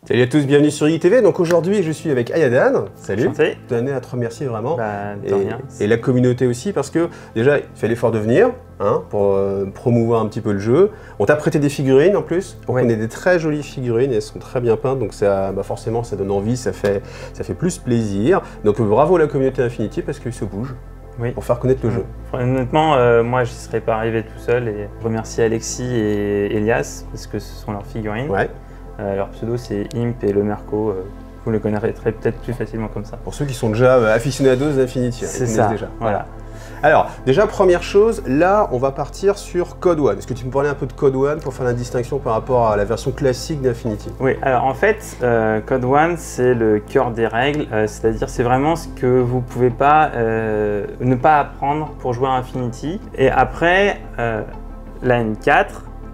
Salut à tous, bienvenue sur ITV. Donc aujourd'hui, je suis avec Ayadan. Salut. Enchanté. Je tenais à te remercier vraiment. De rien. Et la communauté aussi, parce que déjà, il fait l'effort de venir pour promouvoir un petit peu le jeu. On t'a prêté des figurines en plus. On a des très jolies figurines et elles sont très bien peintes. Donc ça, forcément, ça donne envie, ça fait plus plaisir. Donc bravo à la communauté Infinity parce qu'ils se bougent. Pour faire connaître le jeu. Honnêtement, moi je ne serais pas arrivé tout seul et je remercie Alexis et Elias parce que ce sont leurs figurines. Leur pseudo c'est Imp et le Merco, vous le connaîtrez peut-être plus facilement comme ça. Pour ceux qui sont déjà aficionados d'Infinity, c'est ça, déjà. Voilà. Alors, déjà première chose, là on va partir sur Code One. Est-ce que tu me parlais un peu de Code One pour faire la distinction par rapport à la version classique d'Infinity? Oui, alors en fait, Code One c'est le cœur des règles, c'est-à-dire c'est vraiment ce que vous ne pouvez pas ne pas apprendre pour jouer à Infinity. Et après, la N4,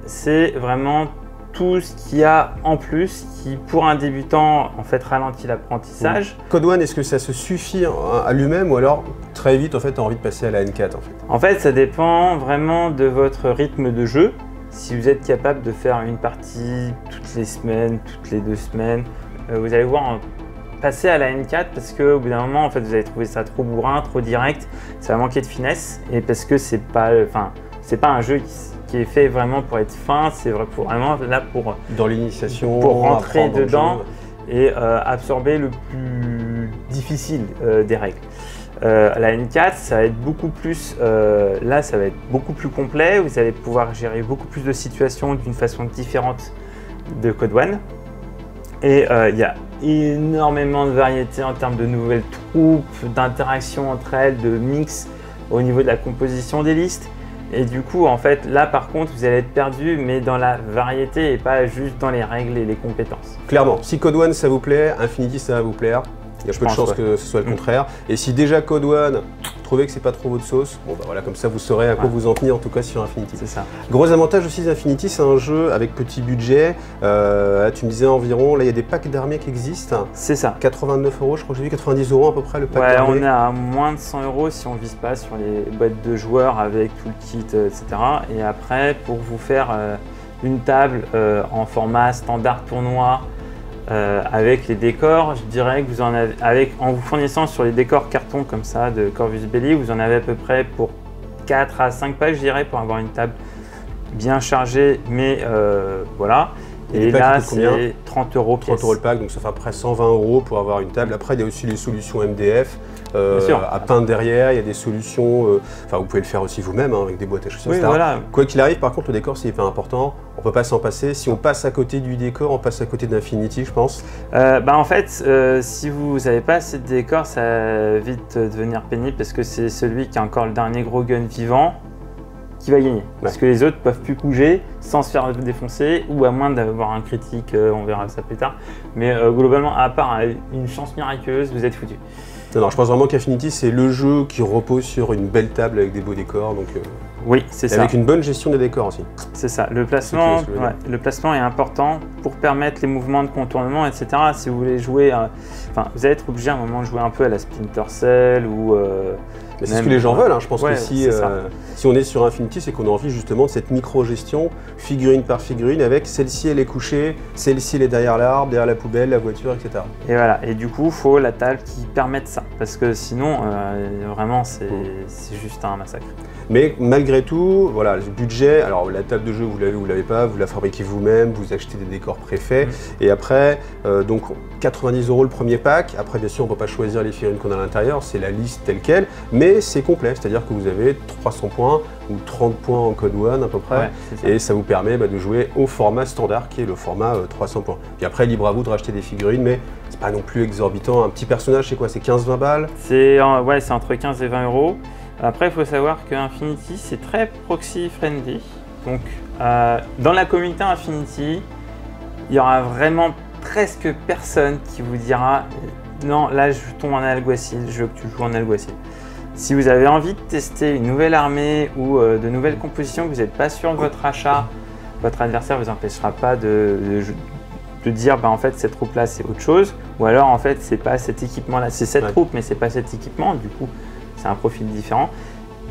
c'est vraiment tout ce qu'il y a en plus qui, pour un débutant, en fait, ralentit l'apprentissage. Code One, est-ce que ça se suffit à lui-même ou alors très vite, en fait, tu as envie de passer à la N4 en fait? En fait, ça dépend vraiment de votre rythme de jeu. Si vous êtes capable de faire une partie toutes les semaines, toutes les 2 semaines, vous allez voir passer à la N4 parce qu'au bout d'un moment, en fait, vous allez trouver ça trop bourrin, trop direct, ça va manquer de finesse et parce que c'est pas un jeu qui est fait vraiment pour être fin, c'est vraiment là pour dans l'initiation, pour rentrer dedans et absorber le plus difficile des règles. La N4, ça va être beaucoup plus, là ça va être beaucoup plus complet, vous allez pouvoir gérer beaucoup plus de situations d'une façon différente de Code One. Et il y a énormément de variétés en termes de nouvelles troupes, d'interactions entre elles, de mix au niveau de la composition des listes. Et du coup, en fait, là par contre, vous allez être perdu, mais dans la variété et pas juste dans les règles et les compétences. Clairement, si Code One ça vous plaît, Infinity ça va vous plaire. Il y a peu de chances que ce soit le contraire. Et si déjà Code One, trouvez que c'est pas trop votre sauce, bon bah voilà, comme ça vous saurez à quoi vous en tenir en tout cas sur Infinity. C'est ça. Gros avantage aussi d'Infinity, c'est un jeu avec petit budget. Tu me disais environ, là il y a des packs d'armées qui existent. C'est ça. 89 €, je crois que j'ai vu 90 € à peu près le pack d'armées. On est à moins de 100 € si on vise pas sur les boîtes de joueurs avec tout le kit, etc. Et après, pour vous faire une table en format standard tournoi, avec les décors, je dirais que vous en avez, en vous fournissant sur les décors carton comme ça de Corvus Belli, vous en avez à peu près pour 4 à 5 pages, je dirais, pour avoir une table bien chargée, mais voilà. Et là, c'est 30 €. 30 € le pack, donc ça fait à peu près 120 € pour avoir une table. Après, il y a aussi les solutions MDF à peindre derrière. Il y a des solutions, enfin, vous pouvez le faire aussi vous-même avec des boîtes à chaussures, etc. Voilà. Quoi qu'il arrive, par contre, le décor, c'est hyper important. On ne peut pas s'en passer. Si on passe à côté du décor, on passe à côté d'Infinity, je pense. En fait, si vous n'avez pas assez de décor, ça va vite devenir pénible parce que c'est celui qui a encore le dernier gros gun vivant qui va gagner. Parce que les autres ne peuvent plus bouger sans se faire défoncer ou à moins d'avoir un critique, on verra ça plus tard. Mais globalement, à part une chance miraculeuse, vous êtes foutu. Non, je pense vraiment qu'Infinity, c'est le jeu qui repose sur une belle table avec des beaux décors. Donc, oui, c'est ça. Avec une bonne gestion des décors aussi. C'est ça. Le placement, le placement est important pour permettre les mouvements de contournement, etc. Si vous voulez jouer, vous allez être obligé à un moment de jouer un peu à la Splinter Cell ou... c'est ce que les gens veulent, hein. Je pense que si on est sur Infinity, c'est qu'on a envie justement de cette micro-gestion, figurine par figurine, avec celle-ci elle est couchée, celle-ci elle est derrière l'arbre, derrière la poubelle, la voiture, etc. Et voilà, et du coup, il faut la table qui permette ça, parce que sinon, vraiment, c'est juste un massacre. Mais malgré tout, voilà, le budget, alors la table de jeu, vous l'avez ou vous l'avez pas, vous la fabriquez vous-même, vous achetez des décors préfaits, et après, donc 90 € le premier pack. Après, bien sûr, on ne peut pas choisir les figurines qu'on a à l'intérieur, c'est la liste telle quelle, mais c'est complet, c'est-à-dire que vous avez 300 points ou 30 points en Code One à peu près, et ça vous permet de jouer au format standard qui est le format 300 points. Puis après, libre à vous de racheter des figurines, mais c'est pas non plus exorbitant. Un petit personnage, c'est quoi? C'est 15-20 balles? C'est entre 15 et 20 €. Après, il faut savoir que Infinity, c'est très proxy friendly. Donc, dans la communauté Infinity, il y aura vraiment presque personne qui vous dira non, là je tombe en alguacil, je veux que tu joues en alguacil. Si vous avez envie de tester une nouvelle armée ou de nouvelles compositions, que vous n'êtes pas sûr de votre achat, votre adversaire ne vous empêchera pas de dire en fait cette troupe là c'est autre chose, ou alors en fait c'est pas cet équipement là, c'est cette troupe mais c'est pas cet équipement, du coup c'est un profil différent.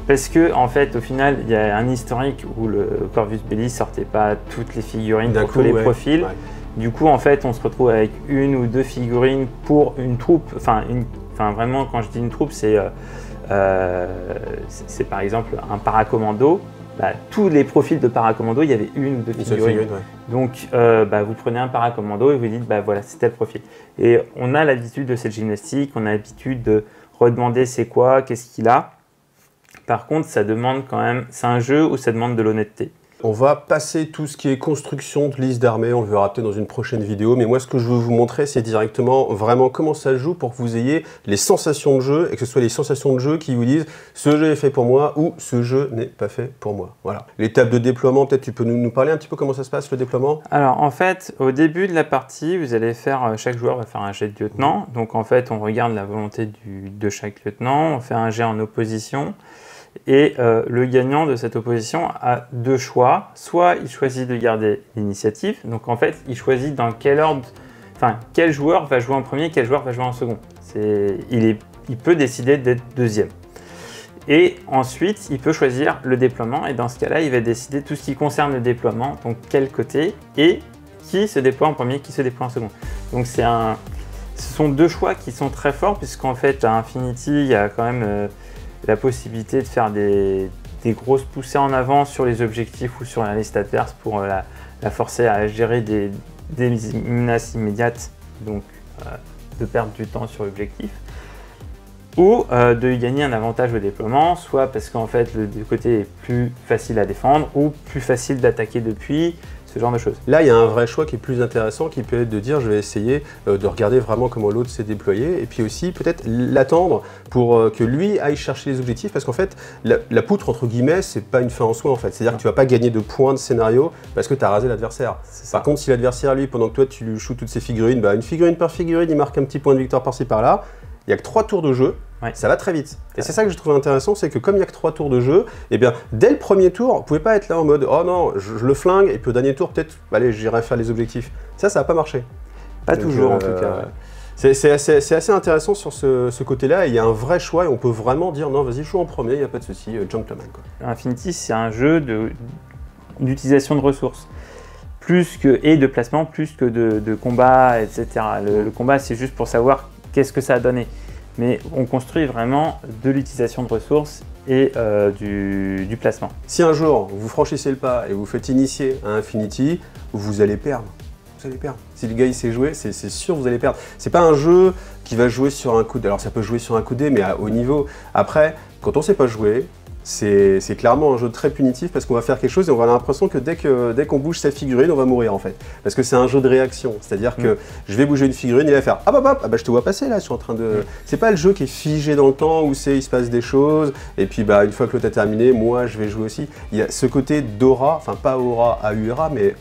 Parce que en fait au final il y a un historique où le Corvus Belli sortait pas toutes les figurines pour tous les profils. Du coup, en fait, on se retrouve avec une ou deux figurines pour une troupe. Enfin, vraiment, quand je dis une troupe, c'est par exemple un paracommando. Bah, tous les profils de paracommando, il y avait une ou deux figurines. Ouais. Donc, vous prenez un paracommando et vous dites, bah voilà, c'est tel profil. Et on a l'habitude de cette gymnastique, on a l'habitude de redemander c'est quoi, qu'est-ce qu'il a. Par contre, ça demande quand même, c'est un jeu où ça demande de l'honnêteté. On va passer tout ce qui est construction de liste d'armée, on le verra peut-être dans une prochaine vidéo, mais moi ce que je veux vous montrer c'est directement vraiment comment ça se joue pour que vous ayez les sensations de jeu et que ce soit les sensations de jeu qui vous disent ce jeu est fait pour moi ou ce jeu n'est pas fait pour moi. Voilà. L'étape de déploiement, peut-être tu peux nous parler un petit peu comment ça se passe le déploiement? Alors en fait, au début de la partie, vous allez faire, chaque joueur va faire un jet de lieutenant, donc en fait on regarde la volonté de chaque lieutenant, on fait un jet en opposition. Et le gagnant de cette opposition a deux choix. Soit il choisit de garder l'initiative, donc en fait il choisit dans quel ordre, enfin quel joueur va jouer en premier, quel joueur va jouer en second. Il peut décider d'être deuxième. Et ensuite il peut choisir le déploiement et dans ce cas-là il va décider tout ce qui concerne le déploiement, donc quel côté et qui se déploie en premier, qui se déploie en second. Donc ce sont deux choix qui sont très forts puisqu'en fait à Infinity il y a quand même la possibilité de faire des grosses poussées en avant sur les objectifs ou sur la liste adverse pour la forcer à gérer des menaces immédiates, donc de perdre du temps sur l'objectif, ou de gagner un avantage au déploiement, soit parce qu'en fait le côté est plus facile à défendre ou plus facile d'attaquer depuis, ce genre de choses. Là, il y a un vrai choix qui est plus intéressant, qui peut être de dire je vais essayer de regarder vraiment comment l'autre s'est déployé, et puis aussi peut-être l'attendre pour que lui aille chercher les objectifs, parce qu'en fait, la poutre, entre guillemets, c'est pas une fin en soi, en fait. C'est-à-dire que tu vas pas gagner de points de scénario parce que tu as rasé l'adversaire. Par contre, si l'adversaire, lui, pendant que toi, tu lui shoots toutes ses figurines, une figurine par figurine, il marque un petit point de victoire par-ci, par-là, il n'y a que 3 tours de jeu, ça va très vite. Et c'est ça que je trouve intéressant, c'est que comme il n'y a que 3 tours de jeu, eh bien, dès le premier tour, vous ne pouvez pas être là en mode « Oh non, je le flingue, et puis au dernier tour, peut-être, allez, j'irai faire les objectifs. » Ça va pas marcher. Pas toujours, en tout cas. C'est assez intéressant sur ce côté-là, et il y a un vrai choix, et on peut vraiment dire « Non, vas-y, joue en premier, il n'y a pas de souci, gentleman. » Infinity, c'est un jeu d'utilisation de ressources. Et de placement, plus que de combat, etc. Le combat, c'est juste pour savoir qu'est-ce que ça a donné. Mais on construit vraiment de l'utilisation de ressources et du placement. Si un jour vous franchissez le pas et vous faites initier à Infinity, vous allez perdre. Vous allez perdre. Si le gars il sait jouer, c'est sûr vous allez perdre. C'est pas un jeu qui va jouer sur un coup de... Alors ça peut jouer sur un coup de dé, mais à haut niveau. Après, quand on sait pas jouer, c'est clairement un jeu très punitif parce qu'on va faire quelque chose et on va avoir l'impression que dès qu'on bouge sa figurine, on va mourir en fait. Parce que c'est un jeu de réaction, c'est-à-dire que je vais bouger une figurine, il va faire hop hop hop, ah bah je te vois passer là, je suis en train de... C'est pas le jeu qui est figé dans le temps où il se passe des choses et puis une fois que l'autre a terminé, moi je vais jouer aussi. Il y a ce côté d'aura, enfin pas aura, A-U-R-A, mais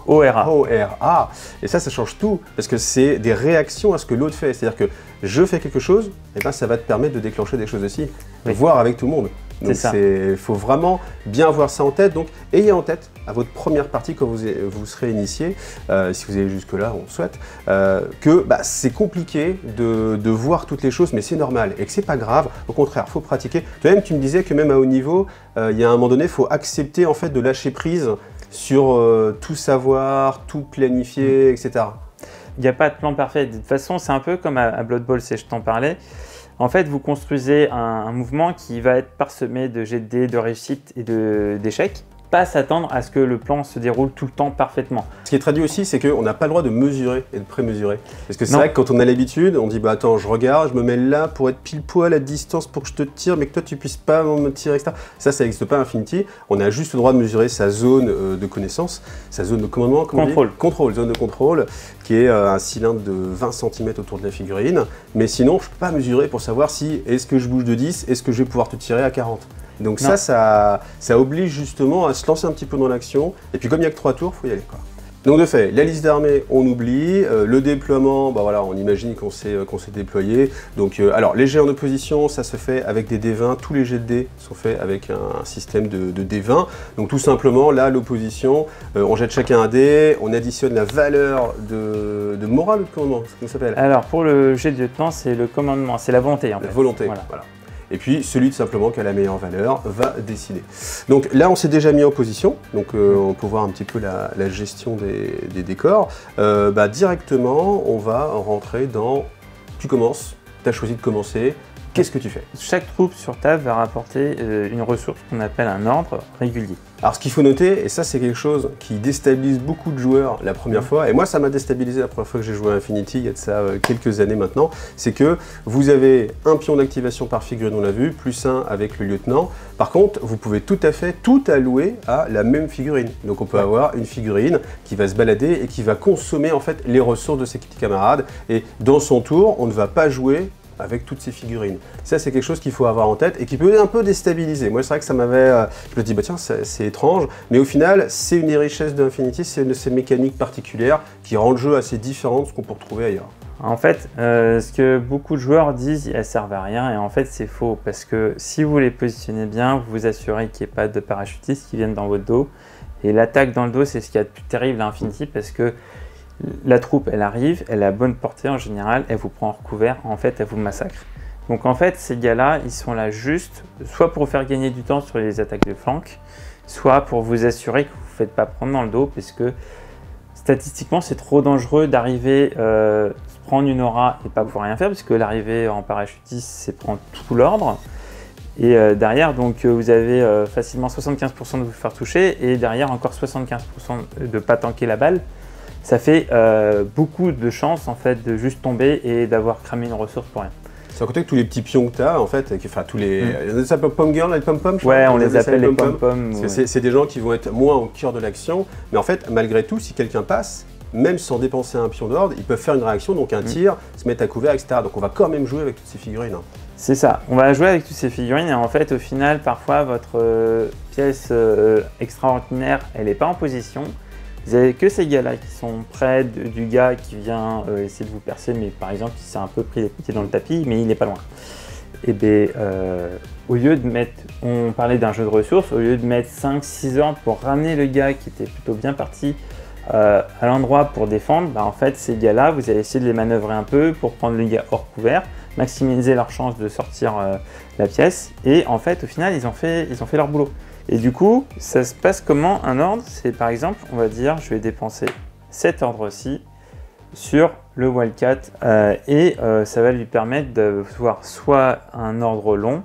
ORA. ORA. Et ça change tout, parce que c'est des réactions à ce que l'autre fait. C'est-à-dire que je fais quelque chose, et ben ça va te permettre de déclencher des choses aussi, voire avec tout le monde. Donc il faut vraiment bien avoir ça en tête. Donc ayez en tête à votre première partie quand vous serez initié, si vous allez jusque-là, on le souhaite, que c'est compliqué de voir toutes les choses, mais c'est normal et que c'est pas grave. Au contraire, il faut pratiquer. Toi-même, tu me disais que même à haut niveau, il y a un moment donné, il faut accepter en fait de lâcher prise sur tout savoir, tout planifier, etc. Il n'y a pas de plan parfait. De toute façon, c'est un peu comme à Blood Bowl, je t'en parlais. En fait, vous construisez un mouvement qui va être parsemé de jets de dés, de réussite et d'échecs. Pas s'attendre à ce que le plan se déroule tout le temps parfaitement. Ce qui est traduit aussi, c'est qu'on n'a pas le droit de mesurer et de prémesurer. Parce que c'est vrai que quand on a l'habitude, on dit attends, je regarde, je me mets là pour être pile poil à distance pour que je te tire, mais que toi tu puisses pas me tirer, etc. Ça n'existe pas à Infinity. On a juste le droit de mesurer sa zone de connaissance, sa zone de commandement, zone de contrôle, qui est un cylindre de 20 cm autour de la figurine. Mais sinon, je ne peux pas mesurer pour savoir si est-ce que je bouge de 10, est-ce que je vais pouvoir te tirer à 40. Donc ça oblige justement à se lancer un petit peu dans l'action. Et puis comme il n'y a que 3 tours, il faut y aller, quoi. Donc de fait, la liste d'armées, on oublie. Le déploiement, on imagine qu'on s'est déployé. Donc alors, les jets en opposition, ça se fait avec des D20. Tous les jets de dés sont faits avec un système de D20. Donc tout simplement, là, l'opposition, on jette chacun un dé, on additionne la valeur de morale ou de commandement, c'est ce qu'on s'appelle. Alors pour le jet de lieutenant, c'est le commandement, c'est la volonté en fait. La volonté, voilà. et puis celui tout simplement qui a la meilleure valeur va décider. Donc là, on s'est déjà mis en position, donc on peut voir un petit peu la gestion des décors. Directement, on va rentrer dans... Tu commences, tu as choisi de commencer. Qu'est-ce que tu fais? Chaque troupe sur table va rapporter une ressource qu'on appelle un ordre régulier. Alors ce qu'il faut noter, et ça c'est quelque chose qui déstabilise beaucoup de joueurs la première fois, et moi ça m'a déstabilisé la première fois que j'ai joué à Infinity, il y a de ça quelques années maintenant, c'est que vous avez un pion d'activation par figurine, on l'a vu, plus un avec le lieutenant. Par contre, vous pouvez tout à fait tout allouer à la même figurine. Donc on peut avoir une figurine qui va se balader et qui va consommer en fait les ressources de ses petits camarades, et dans son tour, on ne va pas jouer avec toutes ces figurines. Ça, c'est quelque chose qu'il faut avoir en tête et qui peut un peu déstabiliser. Moi, c'est vrai que ça m'avait... je me dis, bah tiens, c'est étrange, mais au final, c'est une des richesses d'Infinity, c'est une de ces mécaniques particulières qui rend le jeu assez différent de ce qu'on peut retrouver ailleurs. En fait, ce que beaucoup de joueurs disent, elles servent à rien, et en fait, c'est faux, parce que si vous les positionnez bien, vous vous assurez qu'il n'y ait pas de parachutistes qui viennent dans votre dos, et l'attaque dans le dos, c'est ce qu'il y a de plus terrible à Infinity, parce que la troupe, elle arrive, elle a bonne portée en général, elle vous prend en recouvert, en fait, elle vous massacre. Donc en fait, ces gars-là, ils sont là juste, soit pour faire gagner du temps sur les attaques de flanc, soit pour vous assurer que vous ne faites pas prendre dans le dos, parce que statistiquement, c'est trop dangereux d'arriver, se prendre une aura et pas pouvoir rien faire, parce que l'arrivée en parachutiste, c'est prendre tout l'ordre. Et derrière, donc, vous avez facilement 75% de vous faire toucher, et derrière encore 75% de ne pas tanker la balle. Ça fait beaucoup de chances en fait de juste tomber et d'avoir cramé une ressource pour rien. Sans compter que tous les petits pions que tu as, en fait, enfin tous les... On les appelle pom girl, les pom-pom, ouais, on les appelle les pom-pom. C'est des gens qui vont être moins au cœur de l'action, mais en fait, malgré tout, si quelqu'un passe, même sans dépenser un pion d'ordre, ils peuvent faire une réaction, donc un tir, se mettre à couvert, etc. Donc on va quand même jouer avec toutes ces figurines. C'est ça, on va jouer avec toutes ces figurines et en fait, au final, parfois, votre pièce extraordinaire, elle n'est pas en position. Vous n'avez que ces gars-là qui sont près du gars qui vient essayer de vous percer, mais par exemple, il s'est un peu pris les pieds dans le tapis, mais il n'est pas loin. Et bien, au lieu de mettre, on parlait d'un jeu de ressources, au lieu de mettre 5-6 ordres pour ramener le gars qui était plutôt bien parti à l'endroit pour défendre, bah, en fait, ces gars-là, vous allez essayer de les manœuvrer un peu pour prendre le gars hors couvert, maximiser leur chance de sortir la pièce, et en fait, au final, ils ont fait leur boulot. Et du coup, ça se passe comment un ordre? C'est par exemple, on va dire, je vais dépenser cet ordre-ci sur le Wildcat et ça va lui permettre d'avoir soit un ordre long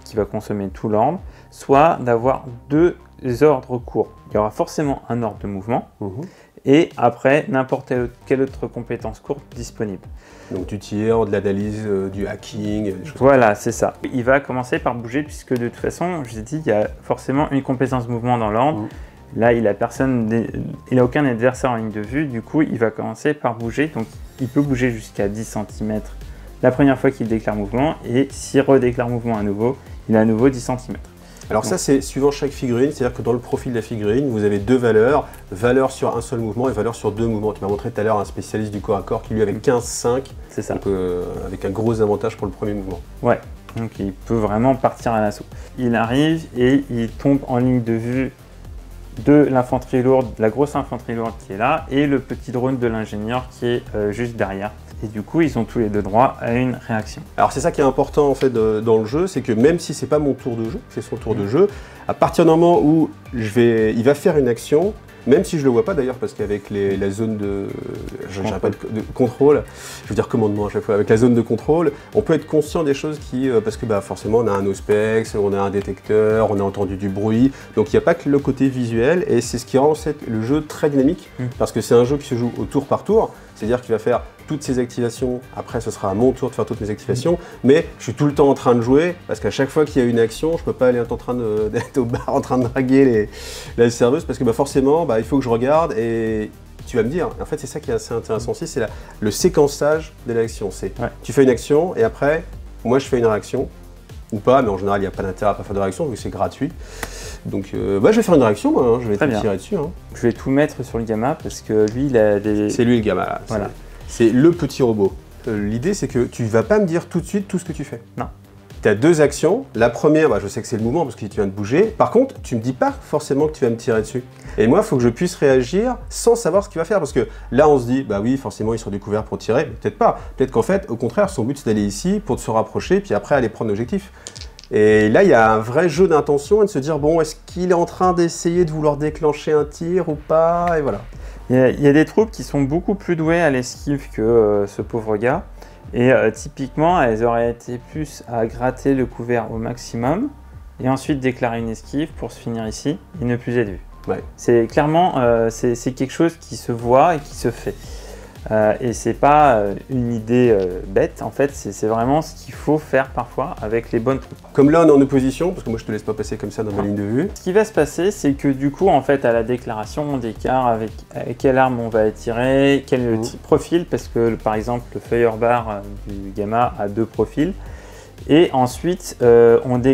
qui va consommer tout l'ordre, soit d'avoir deux ordres courts. Il y aura forcément un ordre de mouvement et après n'importe quelle autre compétence courte disponible. Donc du tir, de l'analyse, du hacking, des choses. Voilà, c'est ça. Il va commencer par bouger puisque de toute façon, je vous ai dit, il y a forcément une compétence mouvement dans l'ordre. Là, il n'a aucun adversaire en ligne de vue, du coup, il va commencer par bouger. Donc, il peut bouger jusqu'à 10 cm la première fois qu'il déclare mouvement et s'il redéclare mouvement à nouveau, il a à nouveau 10 cm. Alors ça, c'est suivant chaque figurine, c'est-à-dire que dans le profil de la figurine, vous avez deux valeurs, valeur sur un seul mouvement et valeur sur deux mouvements. Tu m'as montré tout à l'heure un spécialiste du corps à corps qui lui avait 15-5, c'est ça. Donc, avec un gros avantage pour le premier mouvement. Ouais, donc il peut vraiment partir à l'assaut. Il arrive et il tombe en ligne de vue de l'infanterie lourde, la grosse infanterie lourde qui est là, et le petit drone de l'ingénieur qui est juste derrière. Et du coup, ils ont tous les deux droit à une réaction. Alors c'est ça qui est important en fait dans le jeu, c'est que même si c'est pas mon tour de jeu, c'est son tour de jeu, à partir du moment où il va faire une action, même si je le vois pas d'ailleurs, parce qu'avec la zone de contrôle, je veux dire commandement à chaque fois, avec la zone de contrôle, on peut être conscient des choses qui, parce que forcément on a un auspex, on a un détecteur, on a entendu du bruit, donc il n'y a pas que le côté visuel, et c'est ce qui rend le jeu très dynamique, parce que c'est un jeu qui se joue au tour par tour, c'est-à-dire qu'il va faire toutes ses activations, après ce sera à mon tour de faire toutes mes activations, mais je suis tout le temps en train de jouer, parce qu'à chaque fois qu'il y a une action, je peux pas aller en train d'être au bar en train de draguer la serveuse, parce que forcément, il faut que je regarde, et tu vas me dire, en fait c'est ça qui est assez intéressant aussi, c'est le séquençage de l'action. Tu fais une action, et après, moi je fais une réaction, ou pas, mais en général il n'y a pas d'intérêt à pas faire de réaction, vu que c'est gratuit. Donc je vais faire une réaction, moi, je vais te tirer dessus. Je vais tout mettre sur le gamma, parce que lui il a des... C'est lui le gamma, là. Voilà. C'est le petit robot. L'idée, c'est que tu ne vas pas me dire tout de suite tout ce que tu fais. Non. tu as deux actions. La première, bah, je sais que c'est le mouvement parce que tu viens de bouger. Par contre, tu me dis pas forcément que tu vas me tirer dessus. Et moi, il faut que je puisse réagir sans savoir ce qu'il va faire. Parce que là, on se dit, bah oui, forcément, il est sur du couvert pour tirer. Mais peut-être pas. Peut-être qu'en fait, au contraire, son but, c'est d'aller ici pour se rapprocher, puis après, aller prendre l'objectif. Et là, il y a un vrai jeu d'intention et de se dire, bon, est-ce qu'il est en train d'essayer de vouloir déclencher un tir ou pas? Et voilà. Il y a des troupes qui sont beaucoup plus douées à l'esquive que ce pauvre gars. Et typiquement, elles auraient été plus à gratter le couvert au maximum et ensuite déclarer une esquive pour se finir ici et ne plus être vu. Ouais. C'est clairement c'est quelque chose qui se voit et qui se fait. Et c'est pas une idée bête, en fait, c'est vraiment ce qu'il faut faire parfois avec les bonnes troupes. Comme là, on est en opposition, parce que moi, je te laisse pas passer comme ça dans ma ligne de vue. Ce qui va se passer, c'est que du coup, en fait, à la déclaration, on déclare avec quelle arme on va tirer, quel profil, parce que par exemple, le Feuerbar du Gamma a 2 profils. Et ensuite,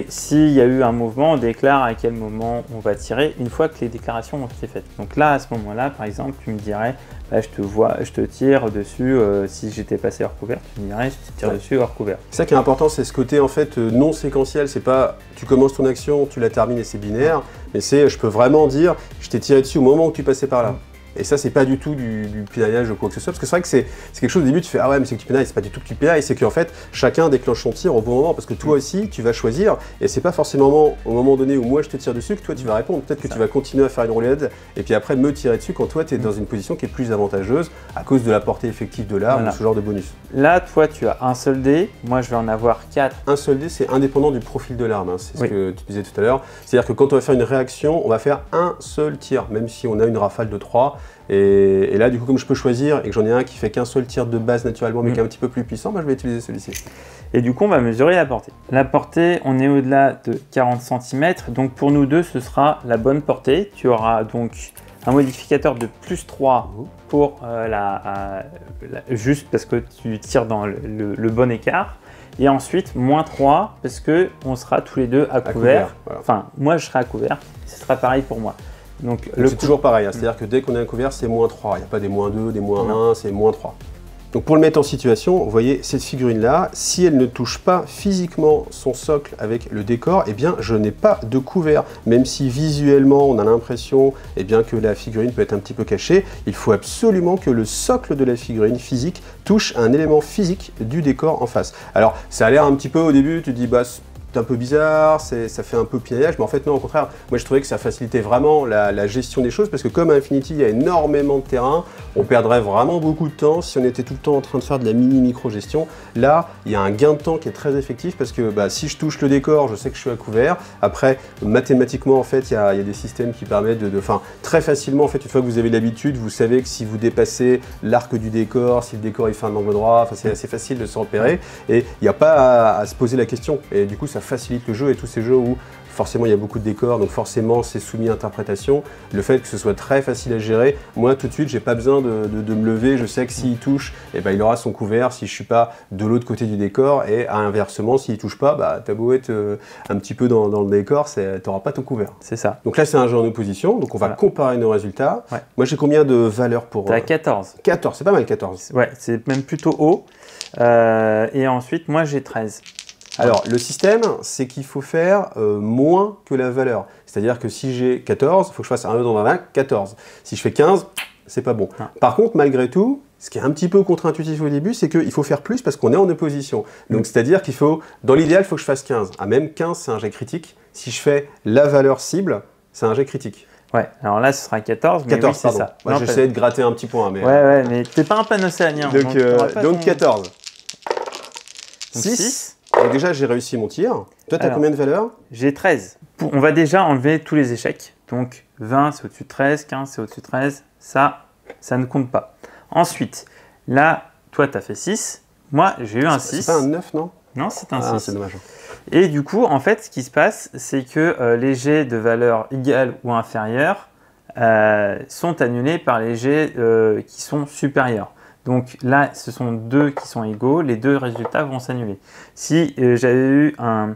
s'il y a eu un mouvement, on déclare à quel moment on va tirer une fois que les déclarations ont été faites. Donc là, à ce moment-là, par exemple, tu me dirais, bah, je te tire dessus, si j'étais passé hors couvert, tu me dirais, je te tire dessus hors couvert. C'est ça qui est important, c'est ce côté en fait non séquentiel. C'est pas tu commences ton action, tu la termines et c'est binaire, mais c'est je peux vraiment dire, je t'ai tiré dessus au moment où tu passais par là. Et ça, c'est pas du tout du pinaillage ou quoi que ce soit, parce que c'est vrai que c'est quelque chose au début, tu fais ah ouais, mais c'est que tu pinailles, c'est pas du tout que tu pinailles, c'est qu'en fait, chacun déclenche son tir au bon moment, parce que toi aussi, tu vas choisir, et c'est pas forcément au moment donné où moi je te tire dessus que toi tu vas répondre. Peut-être que tu vas continuer à faire une roulade, et puis après me tirer dessus quand toi tu es dans une position qui est plus avantageuse à cause de la portée effective de l'arme ou ce genre de bonus. Là, toi, tu as un seul dé, moi je vais en avoir 4. Un seul dé, c'est indépendant du profil de l'arme, hein. C'est ce que tu disais tout à l'heure. C'est-à-dire que quand on va faire une réaction, on va faire un seul tir, même si on a une rafale de 3. Et là, du coup, comme je peux choisir et que j'en ai un qui fait qu'un seul tir de base naturellement, mais qui est un petit peu plus puissant, bah, je vais utiliser celui-ci. Et du coup, on va mesurer la portée. La portée, on est au-delà de 40 cm, donc pour nous deux, ce sera la bonne portée. Tu auras donc un modificateur de plus 3 pour juste parce que tu tires dans le bon écart. Et ensuite, moins 3 parce qu'on sera tous les deux à couvert. Voilà. Enfin, moi, je serai à couvert. Ce sera pareil pour moi. Donc c'est toujours pareil, hein. C'est-à-dire que dès qu'on est un couvert, c'est moins 3. Il n'y a pas des moins 2, des moins 1, c'est moins 3. Donc pour le mettre en situation, vous voyez cette figurine-là, si elle ne touche pas physiquement son socle avec le décor, eh bien je n'ai pas de couvert. Même si visuellement on a l'impression que la figurine peut être un petit peu cachée, il faut absolument que le socle de la figurine physique touche un élément physique du décor en face. Alors ça a l'air un petit peu au début, tu te dis bah un peu bizarre, ça fait un peu pinaillage, mais en fait non, au contraire, moi je trouvais que ça facilitait vraiment la gestion des choses, parce que comme à Infinity, il y a énormément de terrain, on perdrait vraiment beaucoup de temps si on était tout le temps en train de faire de la mini-micro-gestion. Là, il y a un gain de temps qui est très effectif, parce que bah, si je touche le décor, je sais que je suis à couvert. Après, mathématiquement, en fait, il y a des systèmes qui permettent très facilement, en fait, une fois que vous avez l'habitude, vous savez que si vous dépassez l'arc du décor, si le décor il fait un angle droit, c'est assez facile de s'en repérer, et il n'y a pas à se poser la question, et du coup, ça facilite le jeu. Et tous ces jeux où forcément il y a beaucoup de décors, donc forcément c'est soumis à interprétation, le fait que ce soit très facile à gérer, moi tout de suite j'ai pas besoin de me lever, je sais que s'il touche, eh ben, il aura son couvert si je suis pas de l'autre côté du décor, et inversement s'il touche pas, bah, t'as beau être un petit peu dans le décor, t'auras pas ton couvert. C'est ça. Donc là c'est un jeu en opposition, donc on va comparer nos résultats. Ouais. Moi j'ai combien de valeurs pour... T'as 14. 14, c'est pas mal 14. Ouais, c'est même plutôt haut. Et ensuite moi j'ai 13. Alors, le système, c'est qu'il faut faire moins que la valeur. C'est-à-dire que si j'ai 14, il faut que je fasse 1 dans 20, 14. Si je fais 15, c'est pas bon. Par contre, malgré tout, ce qui est un petit peu contre-intuitif au début, c'est qu'il faut faire plus parce qu'on est en opposition. Donc, c'est-à-dire qu'il faut, dans l'idéal, il faut que je fasse 15. Ah, même 15, c'est un jet critique. Si je fais la valeur cible, c'est un jet critique. Ouais, alors là, ce sera 14, mais 14, oui, c'est ça. Moi, j'essayais de gratter un petit point. Mais, ouais, mais t'es pas un panocéanien. Donc 14. 6. Donc déjà, j'ai réussi mon tir. Toi, tu as combien de valeurs? J'ai 13. On va déjà enlever tous les échecs. Donc 20, c'est au-dessus de 13. 15, c'est au-dessus de 13. Ça ne compte pas. Ensuite, là, toi, tu as fait 6. Moi, j'ai eu un 6. C'est pas un 9, non? Non, c'est un 6. C'est dommage. Et du coup, en fait, ce qui se passe, c'est que les jets de valeur égale ou inférieure sont annulés par les jets qui sont supérieurs. Donc là, ce sont deux qui sont égaux, les deux résultats vont s'annuler. Si j'avais eu un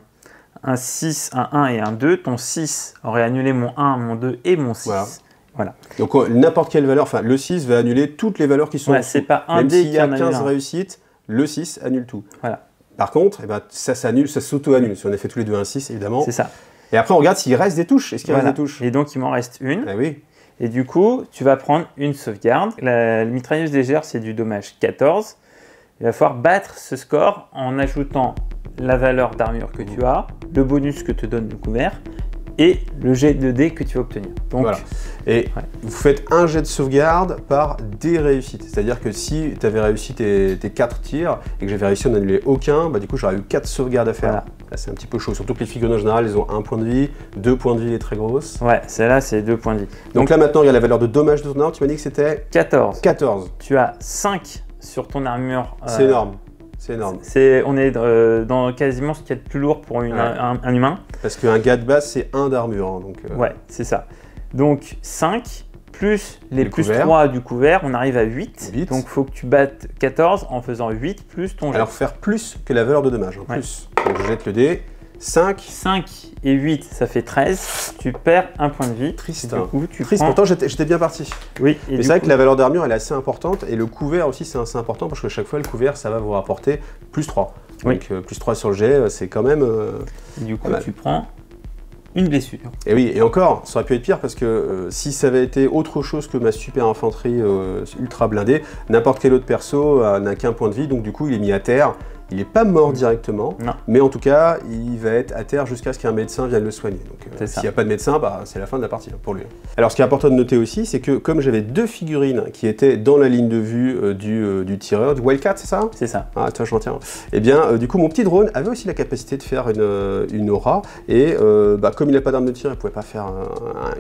6, un 1 et un 2, ton 6 aurait annulé mon 1, mon 2 et mon 6. Voilà. Donc n'importe quelle valeur, enfin le 6 va annuler toutes les valeurs qui sont en dessous. C'est pas un Même dé s'il y a 15 réussites, le 6 annule tout. Voilà. Par contre, eh ben, ça s'annule, ça s'auto-annule. Si on a fait tous les deux un 6, évidemment. C'est ça. Et après, on regarde s'il reste des touches. Est-ce qu'il reste des touches? Et donc, il m'en reste une. Ah oui. Et du coup, tu vas prendre une sauvegarde. La mitrailleuse légère, c'est du dommage 14. Il va falloir battre ce score en ajoutant la valeur d'armure que tu as, le bonus que te donne le couvert et le jet de dés que tu vas obtenir. Donc, voilà. Et vous faites un jet de sauvegarde par des réussites. C'est-à-dire que si tu avais réussi tes 4 tirs et que j'avais réussi à n'en annuler aucun, bah, du coup j'aurais eu 4 sauvegardes à faire. Voilà. Là c'est un petit peu chaud. Surtout que les figurines en général, elles ont 1 point de vie, 2 points de vie les très grosses. Ouais, celle-là c'est 2 points de vie. Donc là maintenant il y a la valeur de dommage de ton arme, tu m'as dit que c'était 14. 14. Tu as 5 sur ton armure. C'est énorme. C'est énorme. On est dans quasiment ce qu'il y a de plus lourd pour un humain. Parce qu'un gars de base, c'est 1 d'armure. Hein, donc, ouais, c'est ça. Donc 5 plus les plus couverts. 3 du couvert, on arrive à 8. Donc il faut que tu battes 14 en faisant 8 plus ton jet. Alors faire plus que la valeur de dommage. Hein, plus. Donc je jette le dé. 5 et 8, ça fait 13. Tu perds un point de vie. Triste. Du coup, Triste, pourtant j'étais bien parti. Oui. Mais c'est vrai que la valeur d'armure elle est assez importante et le couvert aussi c'est assez important parce que chaque fois le couvert ça va vous rapporter plus 3. Donc plus 3 sur le jet, c'est quand même. Et du coup, tu prends une blessure. Et oui, et encore, ça aurait pu être pire parce que si ça avait été autre chose que ma super infanterie ultra blindée, n'importe quel autre perso n'a qu'un point de vie, donc du coup il est mis à terre. Il n'est pas mort directement, mais en tout cas, il va être à terre jusqu'à ce qu'un médecin vienne le soigner. Donc, s'il n'y a pas de médecin, bah, c'est la fin de la partie pour lui. Alors, ce qui est important de noter aussi, c'est que comme j'avais 2 figurines qui étaient dans la ligne de vue du tireur, du Wildcat, c'est ça? C'est ça. Ah, toi, j'en tiens. Eh bien, du coup, mon petit drone avait aussi la capacité de faire une aura, et comme il n'a pas d'arme de tir, il ne pouvait pas faire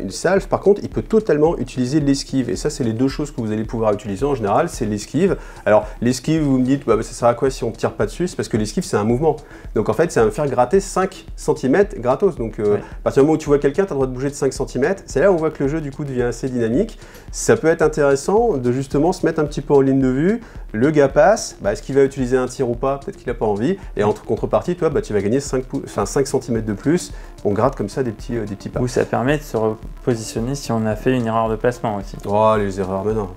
une salve. Par contre, il peut totalement utiliser l'esquive, et ça, c'est les 2 choses que vous allez pouvoir utiliser en général, c'est l'esquive. Alors, l'esquive, vous me dites, ça sert à quoi si on ne tire pas dessus? Parce que l'esquive c'est un mouvement. Donc en fait ça va me faire gratter 5 cm gratos. Donc à partir du moment où tu vois quelqu'un, tu as le droit de bouger de 5 cm. C'est là où on voit que le jeu du coup devient assez dynamique. Ça peut être intéressant de justement se mettre un petit peu en ligne de vue. Le gars passe, est-ce qu'il va utiliser un tir ou pas? Peut-être qu'il n'a pas envie. Et en contrepartie, toi, tu vas gagner 5 cm de plus. On gratte comme ça des petits pas. Ou ça permet de se repositionner si on a fait une erreur de placement aussi. Oh, les erreurs, mais non.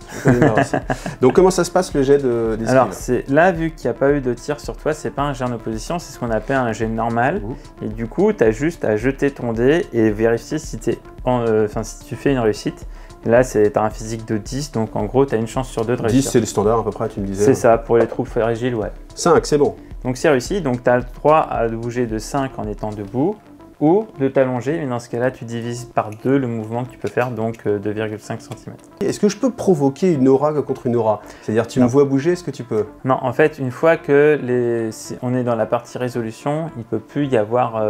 Donc comment ça se passe le jet d'esquive? Alors là, vu qu'il n'y a pas eu de tir sur toi, c'est pas un jet en opposition, c'est ce qu'on appelle un jet normal. Et du coup, tu as juste à jeter ton dé et vérifier si, si tu fais une réussite. Là, tu as un physique de 10, donc en gros, tu as une chance sur 2 de réussir. 10, c'est le standard à peu près, tu me disais. C'est ça, pour les troupes fragiles, ouais. 5, c'est bon. Donc c'est réussi, donc tu as le droit à bouger de 5 en étant debout ou de t'allonger, mais dans ce cas-là, tu divises par 2 le mouvement que tu peux faire, donc 2,5 cm. Est-ce que je peux provoquer une aura contre une aura? C'est-à-dire, tu me vois bouger, est-ce que tu peux? Non, en fait, une fois que on est dans la partie résolution, il ne peut plus y avoir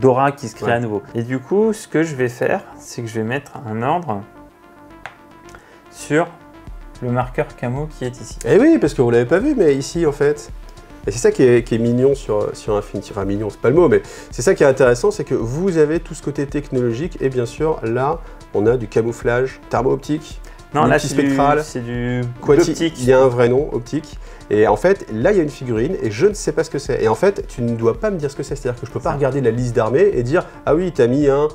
d'aura qui se crée à nouveau. Et du coup, ce que je vais faire, c'est que je vais mettre un ordre sur le marqueur camo qui est ici. Eh oui, parce que vous ne l'avez pas vu, mais ici, en fait... Et c'est ça qui est mignon sur Infinity. Enfin, mignon, c'est pas le mot, mais c'est ça qui est intéressant, c'est que vous avez tout ce côté technologique, et bien sûr, là, on a du camouflage thermo-optique, non, là, c'est du optique. Il y a un vrai nom, optique. Et en fait, là, il y a une figurine, et je ne sais pas ce que c'est. Et en fait, tu ne dois pas me dire ce que c'est. C'est-à-dire que je ne peux pas regarder la liste d'armées et dire « Ah oui, tu as mis un... »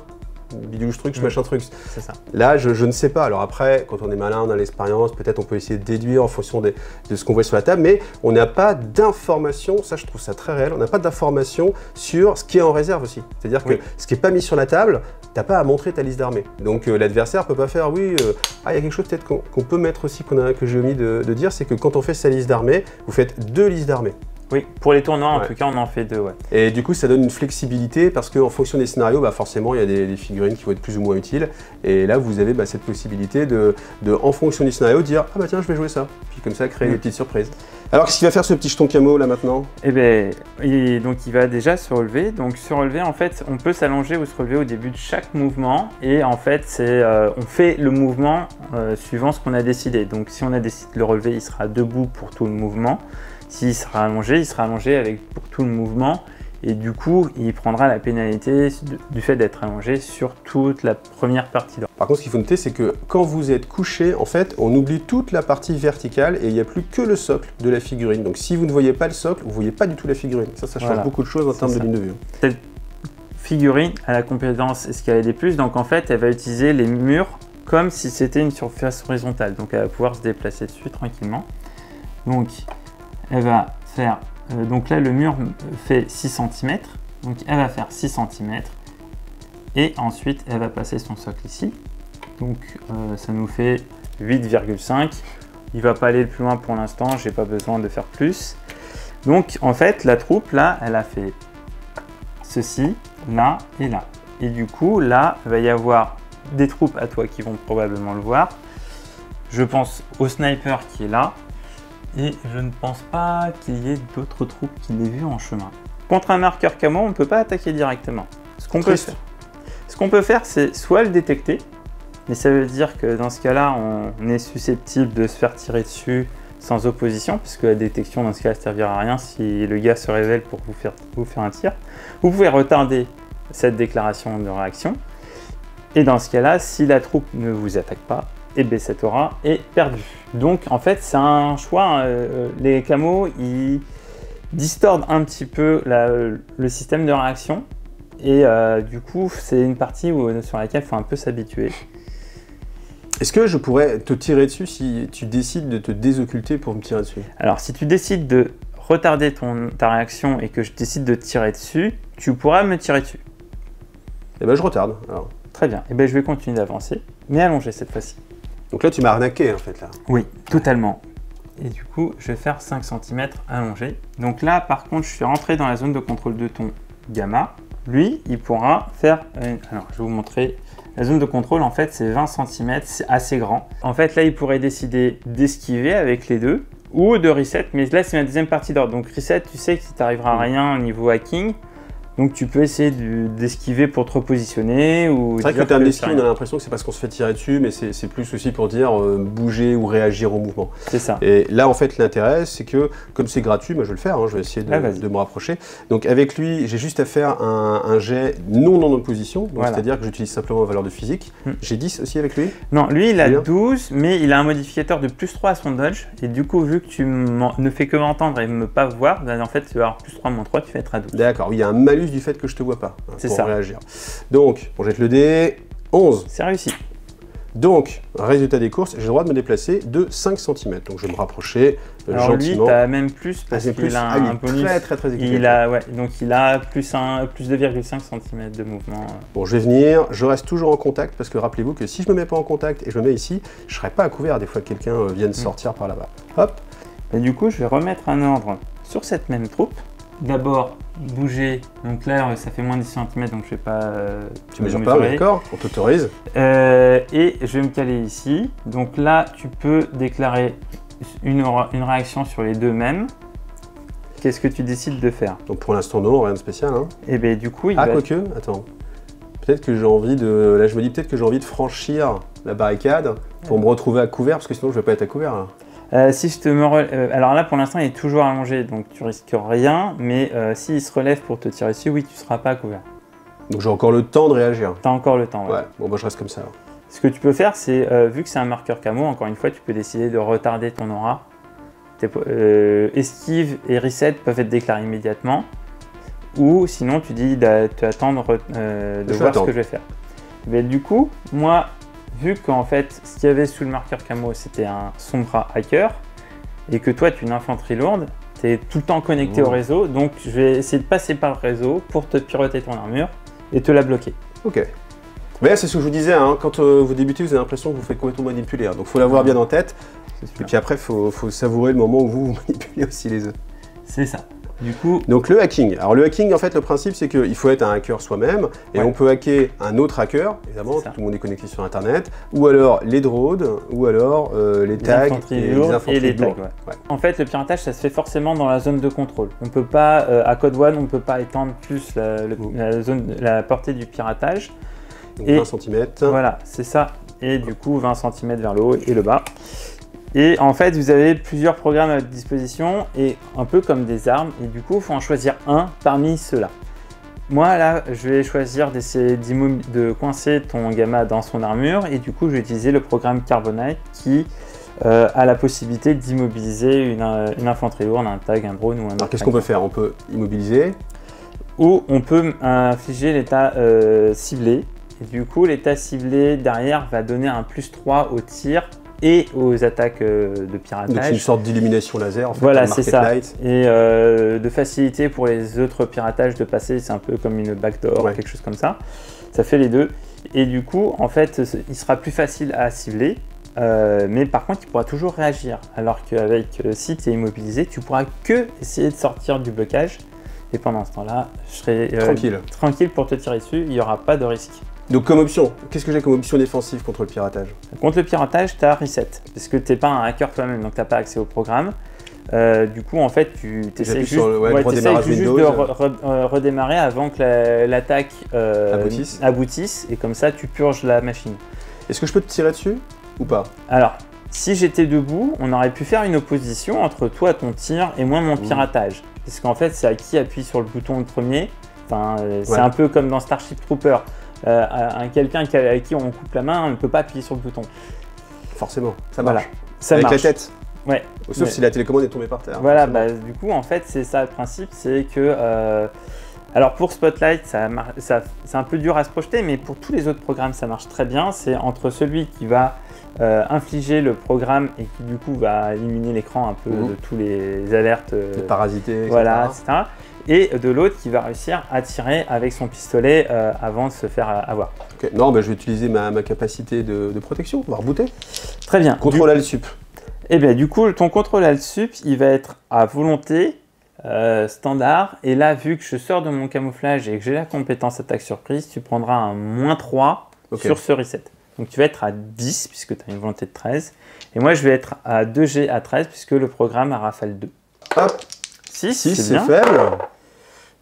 bidouche truc, machin truc. C'est ça. Là, je ne sais pas. Alors après, quand on est malin, on a l'expérience, peut-être on peut essayer de déduire en fonction de ce qu'on voit sur la table, mais on n'a pas d'informations, ça je trouve ça très réel, on n'a pas d'informations sur ce qui est en réserve aussi. C'est-à-dire que ce qui n'est pas mis sur la table, tu n'as pas à montrer ta liste d'armées. Donc l'adversaire ne peut pas faire, oui, il y a quelque chose peut-être qu'on peut mettre aussi, que j'ai omis de dire, c'est que quand on fait sa liste d'armées, vous faites 2 listes d'armées. Oui, pour les tournois, en tout cas, on en fait 2, Et du coup, ça donne une flexibilité parce qu'en fonction des scénarios, forcément, il y a des figurines qui vont être plus ou moins utiles. Et là, vous avez cette possibilité de, en fonction du scénario, dire « Ah bah tiens, je vais jouer ça ». Puis comme ça, créer des petites surprises. Alors, qu'est-ce qu'il va faire ce petit jeton camo là maintenant? Eh bien, donc il va déjà se relever. Donc se relever, en fait, on peut s'allonger ou se relever au début de chaque mouvement. Et en fait, on fait le mouvement suivant ce qu'on a décidé. Donc si on a décidé de le relever, il sera debout pour tout le mouvement. S'il sera allongé pour tout le mouvement et du coup, il prendra la pénalité du fait d'être allongé sur toute la première partie. Par contre, ce qu'il faut noter, c'est que quand vous êtes couché, en fait, on oublie toute la partie verticale et il n'y a plus que le socle de la figurine. Donc si vous ne voyez pas le socle, vous ne voyez pas du tout la figurine. Ça change beaucoup de choses en termes de ligne de vue. Cette figurine a la compétence escalader plus, donc en fait, elle va utiliser les murs comme si c'était une surface horizontale. Donc elle va pouvoir se déplacer dessus tranquillement. Donc elle va faire donc là le mur fait 6 cm, donc elle va faire 6 cm et ensuite elle va passer son socle ici, donc ça nous fait 8,5. Il va pas aller plus loin pour l'instant, j'ai pas besoin de faire plus. Donc en fait la troupe là elle a fait ceci, là et là, et du coup là il va y avoir des troupes à toi qui vont probablement le voir. Je pense au sniper qui est là. Et je ne pense pas qu'il y ait d'autres troupes qui l'aient vu en chemin. Contre un marqueur camo, on ne peut pas attaquer directement. Ce qu'on peut faire, c'est soit le détecter, mais ça veut dire que dans ce cas-là, on est susceptible de se faire tirer dessus sans opposition, puisque la détection dans ce cas ne servira à rien si le gars se révèle pour vous faire un tir. Vous pouvez retarder cette déclaration de réaction, et dans ce cas-là, si la troupe ne vous attaque pas, et B cette aura est perdue. Donc en fait c'est un choix, les camos ils distordent un petit peu le système de réaction et du coup c'est une partie sur laquelle il faut un peu s'habituer. Est-ce que je pourrais te tirer dessus si tu décides de te désocculter pour me tirer dessus? Alors si tu décides de retarder ta réaction et que je décide de tirer dessus, tu pourras me tirer dessus. Eh ben je retarde alors. Très bien, et ben je vais continuer d'avancer, mais allongé cette fois-ci. Donc là, tu m'as arnaqué en fait là. Oui, totalement. Et du coup, je vais faire 5 cm allongé. Donc là, par contre, je suis rentré dans la zone de contrôle de ton gamma. Lui, il pourra faire... Alors, je vais vous montrer. La zone de contrôle, en fait, c'est 20 cm, c'est assez grand. En fait, là, il pourrait décider d'esquiver avec les deux ou de reset. Mais là, c'est ma deuxième partie d'ordre. Donc reset, tu sais qu'il t'arrivera rien au niveau hacking. Donc tu peux essayer d'esquiver pour te repositionner. C'est vrai que le terme d'esquive, on a l'impression que c'est parce qu'on se fait tirer dessus, mais c'est plus aussi pour dire bouger ou réagir au mouvement. C'est ça. Et là, en fait, l'intérêt, c'est que comme c'est gratuit, moi je vais le faire, hein, je vais essayer de me rapprocher. Donc avec lui, j'ai juste à faire un jet non en opposition, voilà. C'est-à-dire que j'utilise simplement la valeur de physique. J'ai 10 aussi avec lui? Non, lui il a 12, mais il a un modificateur de +3 à son dodge. Et du coup, vu que tu ne fais que m'entendre et me pas voir, ben, en fait tu vas avoir +3 -3, tu vas être à 12. D'accord, il y a un malus du fait que je te vois pas hein, c'est pour ça. réagir. Donc, on jette le dé, 11. C'est réussi. Donc, résultat des courses, j'ai le droit de me déplacer de 5 cm. Donc, je vais me rapprocher alors gentiment. Lui, tu as même plus parce qu'il a un bonus. Très équipé. Donc, il a plus 2,5 cm de mouvement. Bon, je vais venir, je reste toujours en contact parce que rappelez-vous que si je me mets pas en contact et je me mets ici, je serai pas à couvert des fois que quelqu'un vienne sortir par là-bas. Hop. Et du coup, je vais remettre un ordre sur cette même troupe. D'abord, bouger, donc là ça fait moins de 10 cm donc je vais pas tu mesures pas, d'accord, on t'autorise. Et je vais me caler ici, donc là tu peux déclarer une réaction sur les deux mêmes. Qu'est-ce que tu décides de faire? Donc pour l'instant non, rien de spécial hein. Et bien du coup quoique, attends, peut-être que j'ai envie de, là je me dis peut-être que j'ai envie de franchir la barricade pour me retrouver à couvert parce que sinon je vais pas être à couvert là. Si je te alors là pour l'instant il est toujours allongé donc tu risques rien, mais s'il se relève pour te tirer dessus, oui tu seras pas à couvert. Donc j'ai encore le temps de réagir. Tu as encore le temps, ouais. Bon bah je reste comme ça alors. Ce que tu peux faire c'est, vu que c'est un marqueur camo, encore une fois tu peux décider de retarder ton aura. Esquive et reset peuvent être déclarés immédiatement, ou sinon tu dis d'attendre de voir ce que je vais faire. Mais du coup, moi, vu qu'en fait, ce qu'il y avait sous le marqueur camo, c'était un Sombra hacker, et que toi, tu es une infanterie lourde, tu es tout le temps connecté au réseau, donc je vais essayer de passer par le réseau pour te piloter ton armure et te la bloquer. Ok. Mais c'est ce que je vous disais, hein, quand vous débutez, vous avez l'impression que vous faites complètement manipuler, hein, donc il faut l'avoir bien en tête, et puis après, il faut savourer le moment où vous manipulez aussi les autres. C'est ça. Du coup, donc le hacking. Alors le hacking, en fait, le principe, c'est qu'il faut être un hacker soi-même et on peut hacker un autre hacker, évidemment, tout le monde est connecté sur Internet, ou alors les drones, ou alors les tags et les tags. En fait, le piratage, ça se fait forcément dans la zone de contrôle. On peut pas, à Code One, on ne peut pas étendre plus la portée du piratage. Donc 20 cm. Voilà, c'est ça. Et du coup, 20 cm vers le haut et le bas. Et en fait, vous avez plusieurs programmes à votre disposition, et un peu comme des armes, et du coup, il faut en choisir un parmi ceux-là. Moi, là, je vais choisir d'essayer de coincer ton gamma dans son armure, et du coup, je vais utiliser le programme Carbonite qui a la possibilité d'immobiliser une infanterie lourde, un tag, un drone ou un autre. Alors, qu'est-ce qu'on peut faire? On peut immobiliser. Ou on peut infliger l'état ciblé, et du coup, l'état ciblé derrière va donner un +3 au tir et aux attaques de piratage. Donc c'est une sorte d'illumination laser en fait. Voilà, c'est ça. Light. Et de facilité pour les autres piratages de passer, c'est un peu comme une backdoor, quelque chose comme ça. Ça fait les deux. Et du coup, en fait, il sera plus facile à cibler. Mais par contre, il pourra toujours réagir. Alors qu'avec si tu es immobilisé, tu pourras que essayer de sortir du blocage. Et pendant ce temps-là, je serai tranquille pour te tirer dessus. Il n'y aura pas de risque. Donc comme option, qu'est-ce que j'ai comme option défensive contre le piratage? Contre le piratage, tu as reset. Parce que tu n'es pas un hacker toi-même, donc tu n'as pas accès au programme. Du coup, en fait, tu essaies juste, de redémarrer avant que l'attaque aboutisse. Et comme ça, tu purges la machine. Est-ce que je peux te tirer dessus ou pas? Alors, si j'étais debout, on aurait pu faire une opposition entre toi, ton tir, et moi, mon piratage. Parce qu'en fait, c'est à qui appuie sur le bouton le premier. Enfin, c'est un peu comme dans Starship Trooper. Quelqu'un à qui on coupe la main, on ne peut pas appuyer sur le bouton. Forcément, ça marche. Voilà, ça avec marche. la tête. Ouais. Sauf si la télécommande est tombée par terre. Voilà, du coup, en fait, c'est ça le principe, c'est que... alors pour Spotlight, c'est un peu dur à se projeter, mais pour tous les autres programmes, ça marche très bien. C'est entre celui qui va infliger le programme et qui du coup va éliminer l'écran un peu de tous les alertes. Les parasités, voilà, etc. Et de l'autre qui va réussir à tirer avec son pistolet avant de se faire avoir. Okay. Non, je vais utiliser ma capacité de protection, on va rebooter. Très bien. Contrôle Alt-Sup. Eh bien, du coup, ton contrôle Alt-Sup, il va être à volonté, standard. Et là, vu que je sors de mon camouflage et que j'ai la compétence attaque surprise, tu prendras un -3 sur ce reset. Donc, tu vas être à 10 puisque tu as une volonté de 13. Et moi, je vais être à 2G à 13 puisque le programme a rafale 2. Hop, 6 c'est faible.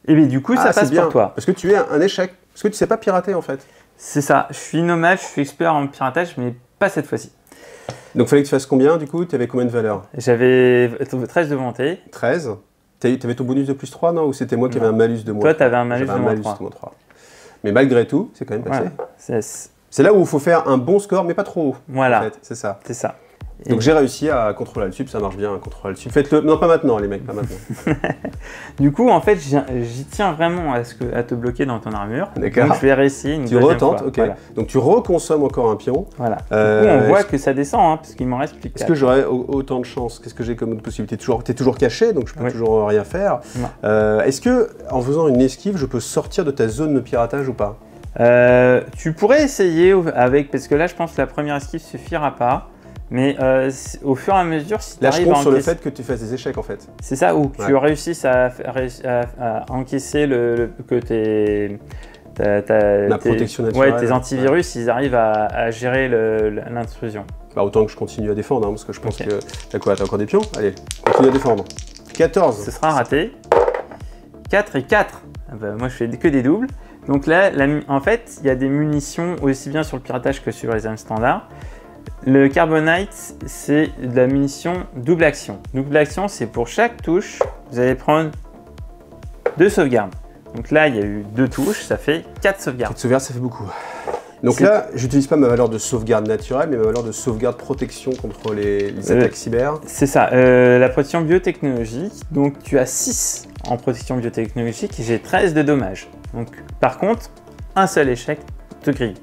Et bien, du coup, ça passe pour toi. Parce que tu es un échec. Parce que tu ne sais pas pirater en fait. C'est ça. Je suis nommade, je suis expert en piratage, mais pas cette fois-ci. Donc, il fallait que tu fasses combien du coup? Tu avais combien de valeur? J'avais 13 de volonté. 13. Tu avais ton bonus de plus 3, non? Ou c'était moi qui avais un malus de moins? Toi, tu avais un malus de moins 3. Mais malgré tout, c'est quand même passé. Voilà. C'est là où il faut faire un bon score, mais pas trop haut. Voilà. En fait. C'est ça. C'est ça. Donc j'ai réussi à contrôler Alt-Sup, ça marche bien, contrôler Alt-Sup. Faites-le, non pas maintenant les mecs, pas maintenant. Du coup, en fait, j'y tiens vraiment à te bloquer dans ton armure. D'accord. Donc je vais réessayer une deuxième retentes, fois. Ok. Voilà. Donc tu reconsommes encore un pion. Voilà. Du coup, on voit que ça descend, parce qu'il m'en reste plus que 4. Est-ce que j'aurais autant de chance? Qu'est-ce que j'ai comme autre possibilité? T'es toujours caché, donc je peux toujours rien faire. Est-ce que en faisant une esquive, je peux sortir de ta zone de piratage ou pas? Tu pourrais essayer avec, parce que là, je pense que la première esquive suffira pas. Mais au fur et à mesure, si tu arrives à encaisser... sur le fait que tu fasses des échecs en fait. C'est ça, ou que tu réussisses à encaisser que la protection naturelle. Tes antivirus, ils arrivent à gérer l'intrusion. Autant que je continue à défendre, parce que je pense que... T'as quoi? T'as encore des pions? Allez, continue à défendre. 14. Ce sera raté. 4 et 4. Moi, je fais que des doubles. Donc là, en fait, il y a des munitions aussi bien sur le piratage que sur les armes standards. Le Carbonite, c'est de la munition double action. Double action, c'est pour chaque touche, vous allez prendre 2 sauvegardes. Donc là, il y a eu 2 touches, ça fait 4 sauvegardes. 4 sauvegardes, ça fait beaucoup. Donc là, j'utilise pas ma valeur de sauvegarde naturelle, mais ma valeur de sauvegarde protection contre les attaques cyber. C'est ça, la protection biotechnologique. Donc tu as 6 en protection biotechnologique et j'ai 13 de dommages. Donc par contre, un seul échec te grille.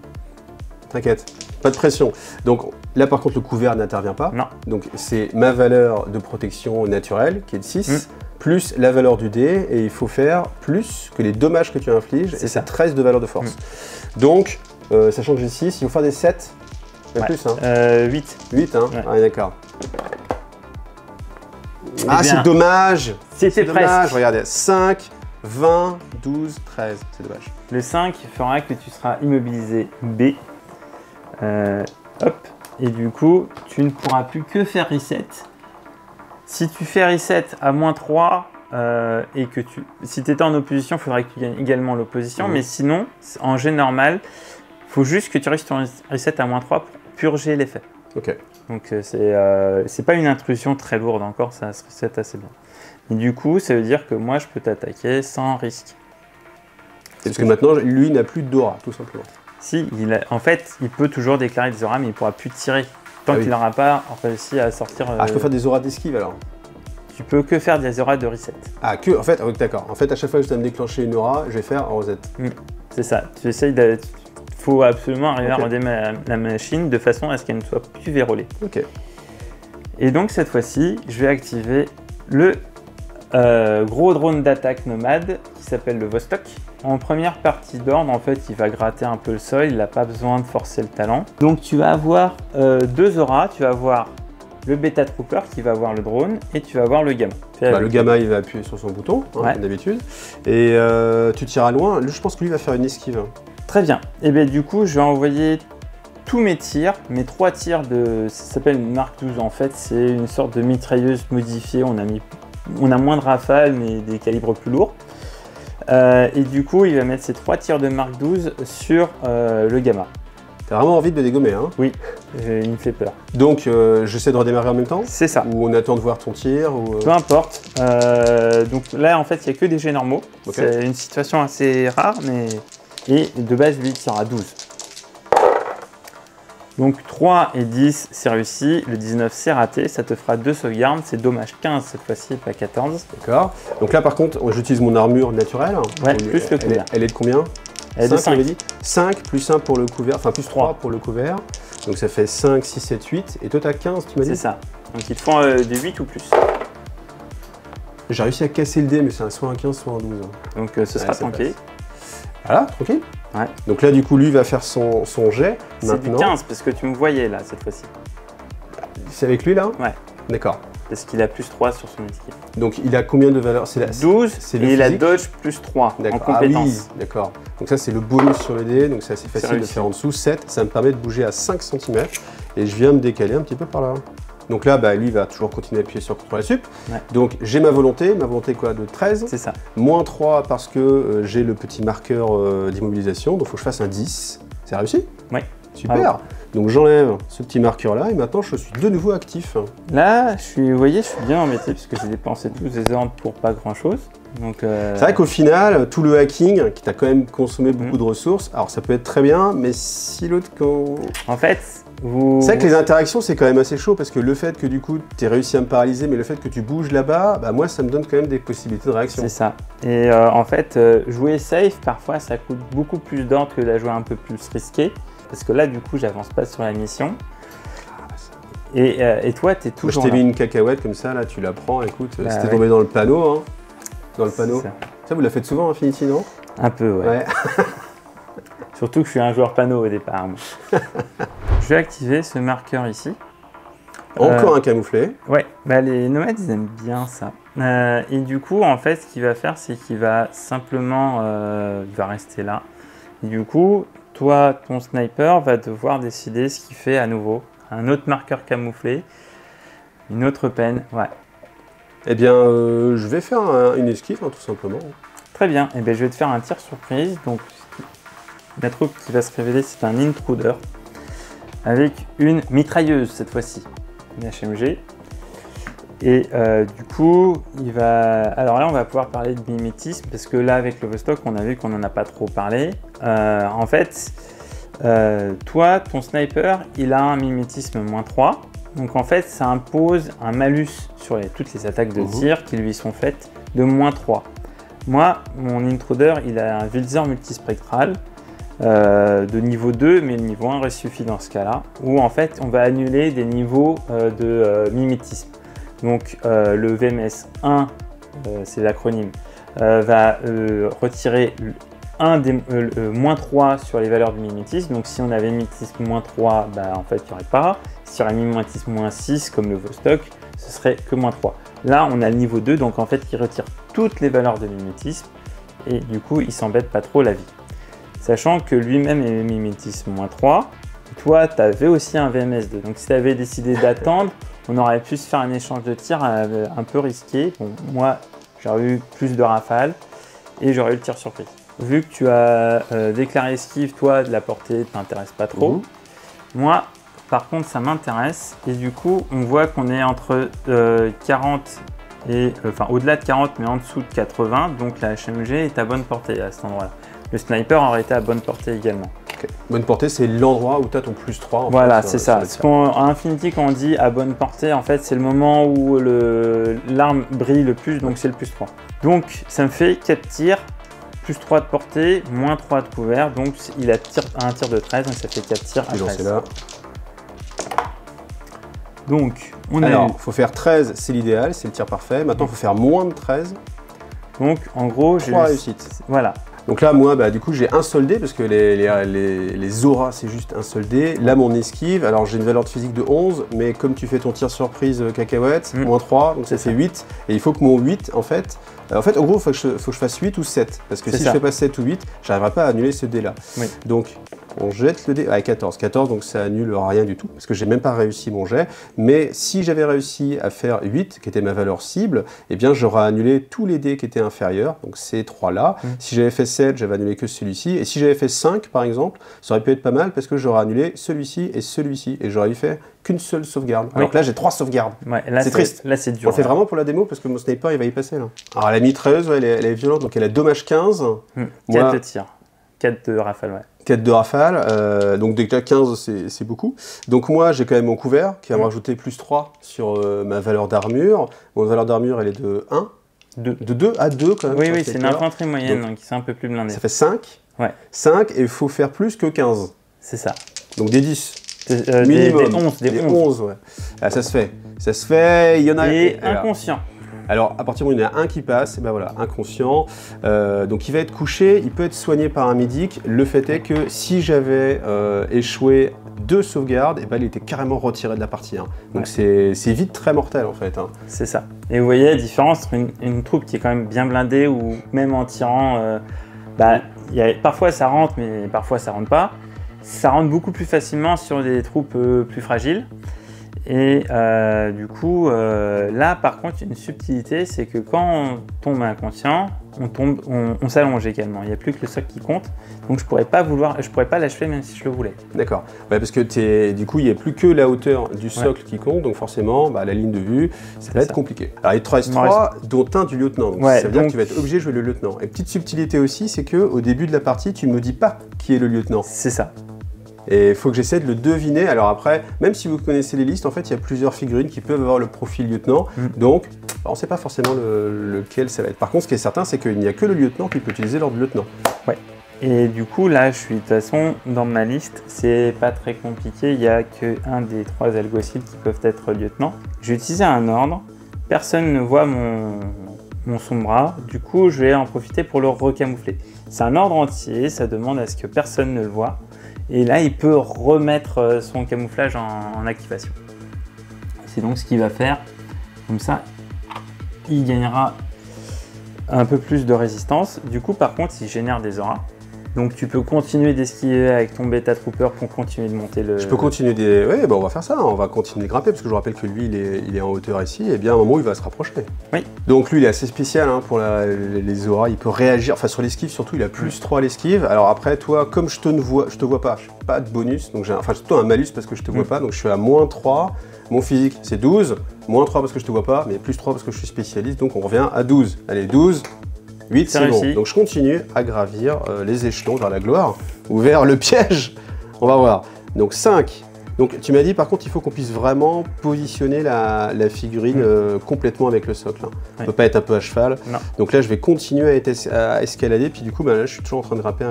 T'inquiète, pas de pression. Donc là par contre le couvert n'intervient pas. Non. Donc c'est ma valeur de protection naturelle qui est de 6, plus la valeur du dé, et il faut faire plus que les dommages que tu infliges, et c'est 13 de valeur de force. Donc, sachant que j'ai 6, il faut faire des 7, même plus hein. 8. 8 hein, ouais. D'accord. Ah c'est dommage. C'était presque. Regardez, 5, 20, 12, 13, c'est dommage. Le 5 fera que tu seras immobilisé B. Hop, et du coup, tu ne pourras plus que faire reset. Si tu fais reset à -3 et que si tu étais en opposition, il faudrait que tu gagnes également l'opposition. Mais sinon, en jet normal, il faut juste que tu restes ton reset à -3 pour purger l'effet. Ok. Donc c'est pas une intrusion très lourde encore, ça se reset assez bien. Et du coup, ça veut dire que moi, je peux t'attaquer sans risque. Parce que maintenant, lui n'a plus d'aura, tout simplement. Si, en fait, il peut toujours déclarer des auras, mais il ne pourra plus tirer tant qu'il n'aura pas réussi à sortir. Ah, je peux faire des auras d'esquive alors? Tu peux que faire des auras de reset. Ah, que en fait, d'accord. En fait, à chaque fois que je dois me déclencher une aura, je vais faire un reset. C'est ça. Tu essayes faut absolument arriver à redémarrer la machine de façon à ce qu'elle ne soit plus vérolée. Ok. Et donc cette fois-ci, je vais activer le gros drone d'attaque nomade qui s'appelle le Vostok. En première partie d'ordre, en fait, il va gratter un peu le sol, il n'a pas besoin de forcer le talon. Donc tu vas avoir deux auras, tu vas avoir le Beta Trooper qui va avoir le drone et tu vas avoir le Gamma. Le Gamma, il va appuyer sur son bouton, hein, comme d'habitude. Et tu tires à loin, je pense que lui va faire une esquive. Très bien. Et bien du coup, je vais envoyer tous mes tirs, mes 3 tirs de... Ça s'appelle une Mark 12 en fait, c'est une sorte de mitrailleuse modifiée. On a moins de rafales mais des calibres plus lourds. Et du coup, il va mettre ses 3 tirs de Mark 12 sur le Gamma. T'as vraiment envie de le dégommer, hein? Oui, il me fait peur. Donc, j'essaie de redémarrer en même temps? C'est ça. Ou on attend de voir ton tir ou... Peu importe. Donc là, en fait, il n'y a que des jets normaux. C'est une situation assez rare, mais... Et de base, lui, il tire à 12. Donc 3 et 10, c'est réussi. Le 19, c'est raté. Ça te fera 2 sauvegardes. C'est dommage 15 cette fois-ci, pas 14. D'accord. Donc là, par contre, j'utilise mon armure naturelle. Ouais, plus le couvert. Elle est de combien? Elle est de 5. 5 plus 1 pour le couvert, enfin plus 3 pour le couvert. Donc ça fait 5, 6, 7, 8. Et toi, tu as 15, tu m'as dit? C'est ça. Donc il te faut des 8 ou plus. J'ai réussi à casser le dé, mais c'est soit un 15, soit un 12. Donc ce sera tanké. Voilà, tranquille. Ouais. Donc là, du coup, lui va faire son jet. C'est du 15 parce que tu me voyais là cette fois-ci. C'est avec lui là? Ouais. D'accord. Parce qu'il a plus 3 sur son équipe. Donc il a combien de valeurs? 12 et il a dodge plus 3 en compétence. Ah oui, d'accord. Donc ça c'est le bonus sur le dé, donc c'est assez facile de faire en dessous. 7, ça me permet de bouger à 5 cm et je viens me décaler un petit peu par là. Donc là, lui va toujours continuer à appuyer sur CTRL Sup. Ouais. Donc j'ai ma volonté quoi de 13. C'est ça. Moins 3 parce que j'ai le petit marqueur d'immobilisation, donc il faut que je fasse un 10. C'est réussi? Oui. Super. Ah, donc j'enlève ce petit marqueur là et maintenant je suis de nouveau actif. Là, vous voyez, je suis bien embêté parce que j'ai dépensé tous les ordres pour pas grand chose. C'est vrai qu'au final, tout le hacking qui t'a quand même consommé beaucoup de ressources, alors ça peut être très bien, mais si l'autre En fait, c'est vrai que les interactions c'est quand même assez chaud parce que le fait que du coup tu aies réussi à me paralyser, mais le fait que tu bouges là-bas, moi ça me donne quand même des possibilités de réaction. C'est ça. Et en fait, jouer safe, parfois ça coûte beaucoup plus d'ordre que de la jouer un peu plus risqué. Parce que là, du coup, j'avance pas sur la mission. Et toi, tu es toujours. Moi, je t'ai mis une cacahuète comme ça, là, tu la prends. Écoute, c'était tombé dans le panneau. Hein. Dans le panneau. Ça, vous la faites souvent, Infinity, non? Un peu, ouais. Surtout que je suis un joueur panneau au départ. Je vais activer ce marqueur ici. Encore un camouflé. Ouais, les nomades, ils aiment bien ça. Et du coup, en fait, ce qu'il va faire, c'est qu'il va simplement. Il va rester là. Et du coup. Toi, ton sniper va devoir décider ce qu'il fait à nouveau. Un autre marqueur camouflé, une autre peine, ouais. Eh bien, je vais faire une esquive, hein, tout simplement. Très bien, je vais te faire un tir surprise. Donc, la troupe qui va se révéler, c'est un intruder avec une mitrailleuse cette fois-ci, une HMG. Et du coup, alors là, on va pouvoir parler de mimétisme parce que là, avec le Vostok, on a vu qu'on n'en a pas trop parlé. En fait, toi, ton sniper, il a un mimétisme -3. Donc en fait, ça impose un malus sur toutes les attaques de tir qui lui sont faites de -3. Moi, mon intruder, il a un Vulzer multispectral de niveau 2, mais le niveau 1 suffit dans ce cas-là, où en fait, on va annuler des niveaux de mimétisme. Donc le VMS 1, c'est l'acronyme, va retirer -3 sur les valeurs de mimétisme. Donc si on avait mimétisme -3, en fait il n'y aurait pas. Si on avait mimétisme -6 comme le Vostok, ce serait que -3. Là on a le niveau 2, donc en fait il retire toutes les valeurs de mimétisme et du coup il s'embête pas trop la vie. Sachant que lui-même est mimétisme -3, toi tu avais aussi un VMS 2. Donc si tu avais décidé d'attendre, on aurait pu se faire un échange de tirs un peu risqué. Bon, moi, j'aurais eu plus de rafales et j'aurais eu le tir surprise. Vu que tu as déclaré esquive, toi, de la portée ne t'intéresse pas trop. Moi, par contre, ça m'intéresse. Et du coup, on voit qu'on est entre 40 et... Enfin, au-delà de 40, mais en dessous de 80. Donc, la HMG est à bonne portée à cet endroit-là. Le sniper aurait été à bonne portée également. Okay. Bonne portée, c'est l'endroit où tu as ton +3. Voilà, c'est ça. À Infinity, quand on dit à bonne portée, en fait, c'est le moment où l'arme brille le plus, donc c'est le +3. Donc, ça me fait 4 tirs, plus 3 de portée, moins 3 de couvert, donc il a un tir de 13, donc ça fait 4 tirs à 13. Là. Donc, alors, il faut faire 13, c'est l'idéal, c'est le tir parfait. Maintenant, il faut faire moins de 13. Donc, en gros, j'ai 3 réussites. Voilà. Donc là, moi, du coup, j'ai un soldé, parce que les auras, c'est juste un soldé. Là, mon esquive, alors j'ai une valeur de physique de 11, mais comme tu fais ton tir surprise cacahuète, moins 3, donc ça fait 8. Et il faut que mon 8, en fait, en gros, il faut que je fasse 8 ou 7. Parce que si je fais pas 7 ou 8, j'arriverai pas à annuler ce dé-là. Oui. Donc, on jette le dé, 14. 14, donc ça annule rien du tout, parce que j'ai même pas réussi mon jet. Mais si j'avais réussi à faire 8, qui était ma valeur cible, eh bien, j'aurais annulé tous les dés qui étaient inférieurs, donc ces 3-là. Si j'avais fait 7, j'avais annulé que celui-ci. Et si j'avais fait 5, par exemple, ça aurait pu être pas mal, parce que j'aurais annulé celui-ci et celui-ci. Et j'aurais fait qu'une seule sauvegarde. Oui. Alors que là, j'ai 3 sauvegardes. Ouais, c'est triste. Là, c'est dur. On le fait vraiment pour la démo, parce que mon sniper, il va y passer, là. Alors, la mitrailleuse, ouais, elle est violente, donc elle a dommage 15. 4 de tir. 4 de rafale, ouais. 4 de rafale, donc déjà 15 c'est beaucoup. Donc moi j'ai quand même mon couvert qui va me rajouter plus 3 sur ma valeur d'armure. Mon valeur d'armure elle est de 1. De 2 à 2 quand même. Oui, c'est une infanterie moyenne, donc c'est un peu plus blindé. Ça fait 5. Ouais. 5 et il faut faire plus que 15. C'est ça. Donc des 10. Minimum. Des 11, ouais. Ah, ça se fait. Ça se fait, il y en a... Et inconscient. Alors, à partir du moment où il y en a un qui passe, et ben voilà, inconscient. Donc, il va être couché, il peut être soigné par un médic. Le fait est que si j'avais échoué 2 sauvegardes, et ben, il était carrément retiré de la partie. Hein. Donc, c'est vite très mortel, en fait. Hein. C'est ça. Et vous voyez la différence entre une troupe qui est quand même bien blindée, ou même en tirant, parfois ça rentre, mais parfois ça rentre pas. Ça rentre beaucoup plus facilement sur des troupes plus fragiles. Et du coup, là par contre, une subtilité, c'est que quand on tombe inconscient, on s'allonge également. Il n'y a plus que le socle qui compte. Donc je pourrais pas l'achever même si je le voulais. D'accord. Ouais, parce que du coup, il n'y a plus que la hauteur du socle qui compte. Donc forcément, la ligne de vue, ça va être compliqué. Alors il te reste 3, dont un du lieutenant. Donc, ça veut dire que tu vas être obligé de jouer le lieutenant. Et petite subtilité aussi, c'est qu'au début de la partie, tu ne me dis pas qui est le lieutenant. C'est ça. Et il faut que j'essaie de le deviner. Alors après, même si vous connaissez les listes, en fait, il y a plusieurs figurines qui peuvent avoir le profil lieutenant. Donc, on ne sait pas forcément lequel ça va être. Par contre, ce qui est certain, c'est qu'il n'y a que le lieutenant qui peut utiliser l'ordre de lieutenant. Ouais. Et du coup, là, je suis de toute façon dans ma liste. C'est pas très compliqué. Il n'y a qu'un des 3 algocides qui peuvent être lieutenant. J'ai utilisé un ordre. Personne ne voit mon sombra. Du coup, je vais en profiter pour le recamoufler. C'est un ordre entier. Ça demande à ce que personne ne le voie. Et là, il peut remettre son camouflage en activation. C'est donc ce qu'il va faire. Comme ça, il gagnera un peu plus de résistance. Du coup, par contre, il génère des auras. Donc, tu peux continuer d'esquiver avec ton bêta trooper pour continuer de monter le... Je peux continuer des... Oui, on va faire ça. On va continuer de grimper parce que je vous rappelle que lui, il est en hauteur ici. Et bien, à un moment, il va se rapprocher. Oui. Donc, lui, il est assez spécial pour les auras. Il peut réagir. Enfin, sur l'esquive, surtout, il a plus 3 à l'esquive. Alors après, toi, comme je te vois pas, je n'ai pas de bonus. Donc, j'ai plutôt un malus parce que je te vois pas. Donc, je suis à moins 3. Mon physique, c'est 12. Moins 3 parce que je te vois pas. Mais plus 3 parce que je suis spécialiste. Donc, on revient à 12. Allez, 12. 8, c'est bon. Donc je continue à gravir les échelons vers la gloire ou vers le piège. On va voir. Donc 5. Donc tu m'as dit par contre il faut qu'on puisse vraiment positionner la figurine complètement avec le socle. Hein. On ne peut pas être un peu à cheval. Non. Donc là je vais continuer à escalader. Puis du coup là je suis toujours en train de grimper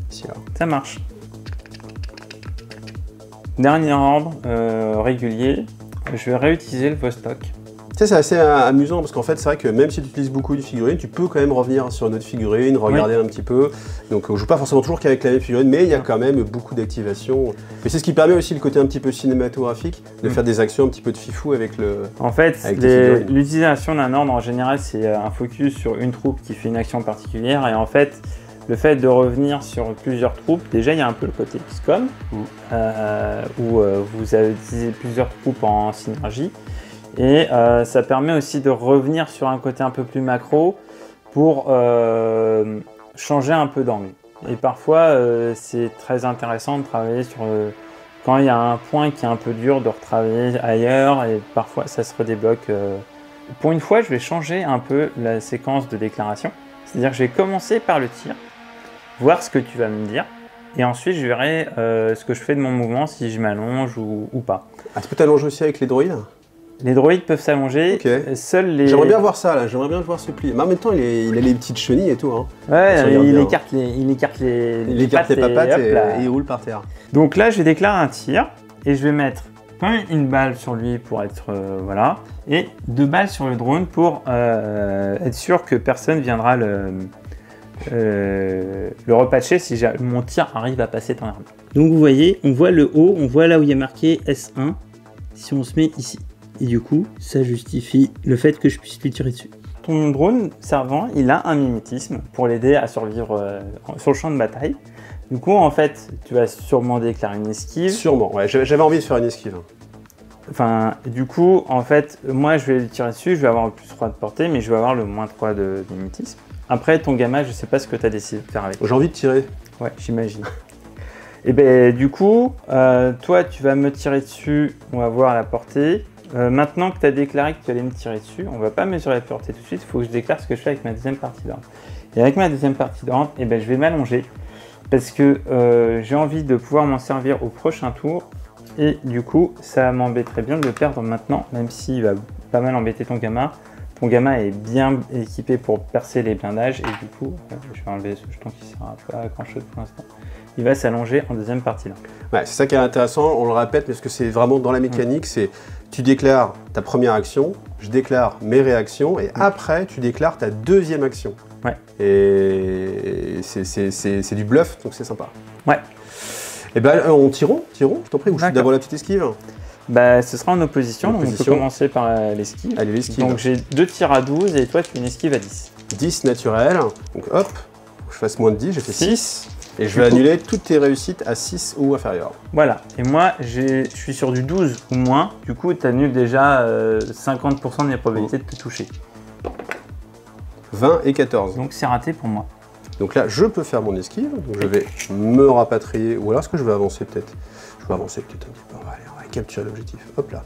ici là. Ça marche. Dernier ordre régulier. Je vais réutiliser le Vostok. C'est assez amusant parce qu'en fait, c'est vrai que même si tu utilises beaucoup une figurine, tu peux quand même revenir sur une autre figurine, regarder un petit peu. Donc, on joue pas forcément toujours qu'avec la même figurine, mais il y a quand même beaucoup d'activations. Mais c'est ce qui permet aussi le côté un petit peu cinématographique, de faire des actions un petit peu de fifou avec le. En fait, l'utilisation d'un ordre en général, c'est un focus sur une troupe qui fait une action particulière. Et en fait, le fait de revenir sur plusieurs troupes, déjà, il y a un peu le côté XCOM, où vous avez utilisé plusieurs troupes en synergie. Et ça permet aussi de revenir sur un côté un peu plus macro pour changer un peu d'angle. Et parfois, c'est très intéressant de travailler sur... quand il y a un point qui est un peu dur, de retravailler ailleurs, et parfois ça se redébloque. Pour une fois, je vais changer un peu la séquence de déclaration. C'est-à-dire que je vais commencer par le tir, voir ce que tu vas me dire, et ensuite je verrai ce que je fais de mon mouvement, si je m'allonge ou pas. Ah, tu peux t'allonger aussi avec les droïdes ? Les droïdes peuvent s'allonger. Ok. Seuls les... J'aimerais bien voir ça, là. J'aimerais bien voir se plier. Mais en même temps, il a les petites chenilles et tout. Hein. Ouais, Ça regarde il bien. écarte les papates hop et là. il roule par terre. Donc là, je vais déclarer un tir et je vais mettre une balle sur lui pour être voilà, et 2 balles sur le drone pour être sûr que personne viendra le repatcher si mon tir arrive à passer dans l'arme. Donc vous voyez, on voit le haut, on voit là où il y a marqué S1 si on se met ici. Et du coup, ça justifie le fait que je puisse lui tirer dessus. Ton drone servant, il a un mimétisme pour l'aider à survivre sur le champ de bataille. Du coup, en fait, tu vas sûrement déclarer une esquive. Sûrement, ouais. J'avais envie de faire une esquive. Enfin, du coup, en fait, moi, je vais lui tirer dessus, je vais avoir le plus 3 de portée, mais je vais avoir le moins 3 de mimétisme. Après, ton gamma, je sais pas ce que tu as décidé de faire avec. J'ai envie de tirer. Ouais, j'imagine. Et ben, du coup, toi, tu vas me tirer dessus, on va voir la portée. Maintenant que tu as déclaré que tu allais me tirer dessus, on va pas mesurer la portée tout de suite, il faut que je déclare ce que je fais avec ma deuxième partie d'ordre. Et avec ma deuxième partie d'ordre, et ben, je vais m'allonger parce que j'ai envie de pouvoir m'en servir au prochain tour. Et du coup, ça m'embêterait bien de le perdre maintenant, même s'il va pas mal embêter ton gamma. Ton gamma est bien équipé pour percer les blindages et du coup, je vais enlever ce jeton qui sert à pas grand chose pour l'instant. Il va s'allonger en deuxième partie là. Ouais, c'est ça qui est intéressant, on le répète, parce que c'est vraiment dans la mécanique, c'est tu déclares ta première action, je déclare mes réactions et après tu déclares ta deuxième action. Ouais. Et c'est du bluff, donc c'est sympa. Ouais. Et ben tirons, je t'en prie, ou je fais d'abord la petite esquive. Bah, ce sera en opposition, donc on peut commencer par l'esquive. Allez, l'esquive. Donc j'ai 2 tirs à 12 et toi tu fais une esquive à 10. 10 naturel, donc hop, je fasse moins de 10, j'ai fait 6. Et je vais annuler toutes tes réussites à 6 ou inférieur. Voilà, et moi je suis sur du 12 ou moins, du coup tu annules déjà 50% de mes probabilités de te toucher. 20 et 14. Donc c'est raté pour moi. Donc là, je peux faire mon esquive, donc je vais me rapatrier, ou alors est-ce que je vais avancer peut-être? Je vais avancer peut-être un petit peu, on va capturer l'objectif, hop là.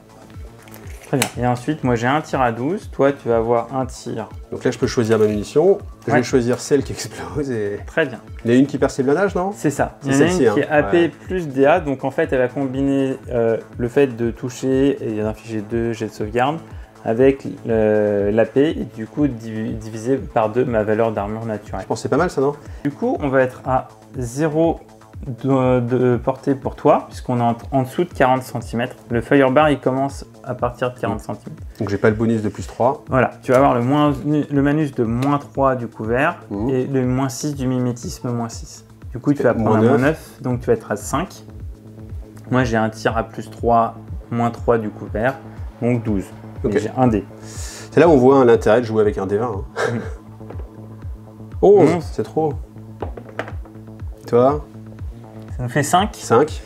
Très bien, et ensuite moi j'ai un tir à 12, toi tu vas avoir un tir. Donc là je peux choisir ma munition, je vais choisir celle qui explose et... Très bien. Il y en a une qui perce les blindages, non? C'est ça, c'est il y en a une celle-ci, qui est AP plus DA, donc en fait elle va combiner le fait de toucher et d'infliger 2 jets de sauvegarde avec l'AP et du coup diviser par 2 ma valeur d'armure naturelle. Je pense que c'est pas mal ça, non? Du coup on va être à 0 de portée pour toi, puisqu'on est en dessous de 40 cm. Le firebar il commence à partir de 40 cm. Donc j'ai pas le bonus de plus 3. Voilà, tu vas avoir le manus de moins 3 du couvert et le moins 6 du mimétisme moins 6. Du coup tu vas prendre un moins 9, donc tu vas être à 5. Moi j'ai un tir à plus 3, moins 3 du couvert, donc 12. Okay. J'ai un dé. C'est là où on voit l'intérêt de jouer avec un D20. Hein. 11, c'est trop. Toi? Ça nous fait 5. 5.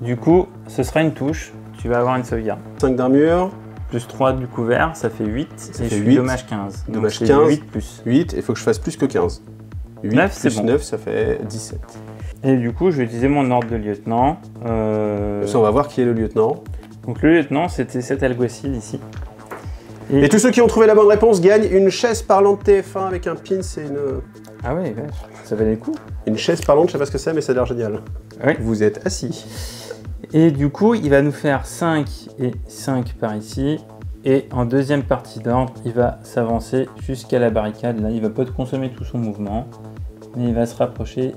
Du coup, ce sera une touche. Tu vas avoir une sauvegarde. 5 d'armure. Plus 3 du couvert, ça fait 8. Ça et fait je 8. suis dommage 15. Dommage 15. 8 plus. 8, il faut que je fasse plus que 15. 8 9, plus bon. 9, ça fait 17. Et du coup, je vais utiliser mon ordre de lieutenant. Ça, on va voir qui est le lieutenant. Donc le lieutenant, c'était cet alguacil ici. Et tous ceux qui ont trouvé la bonne réponse gagnent une chaise parlante TF1 avec un pins et une... Ah ouais, ça valait le coup. Une chaise parlante, je sais pas ce que c'est, mais ça a l'air génial. Oui. Vous êtes assis. Et du coup, il va nous faire 5 et 5 par ici. Et en deuxième partie d'ordre, il va s'avancer jusqu'à la barricade. Là, il va pas consommer tout son mouvement, mais il va se rapprocher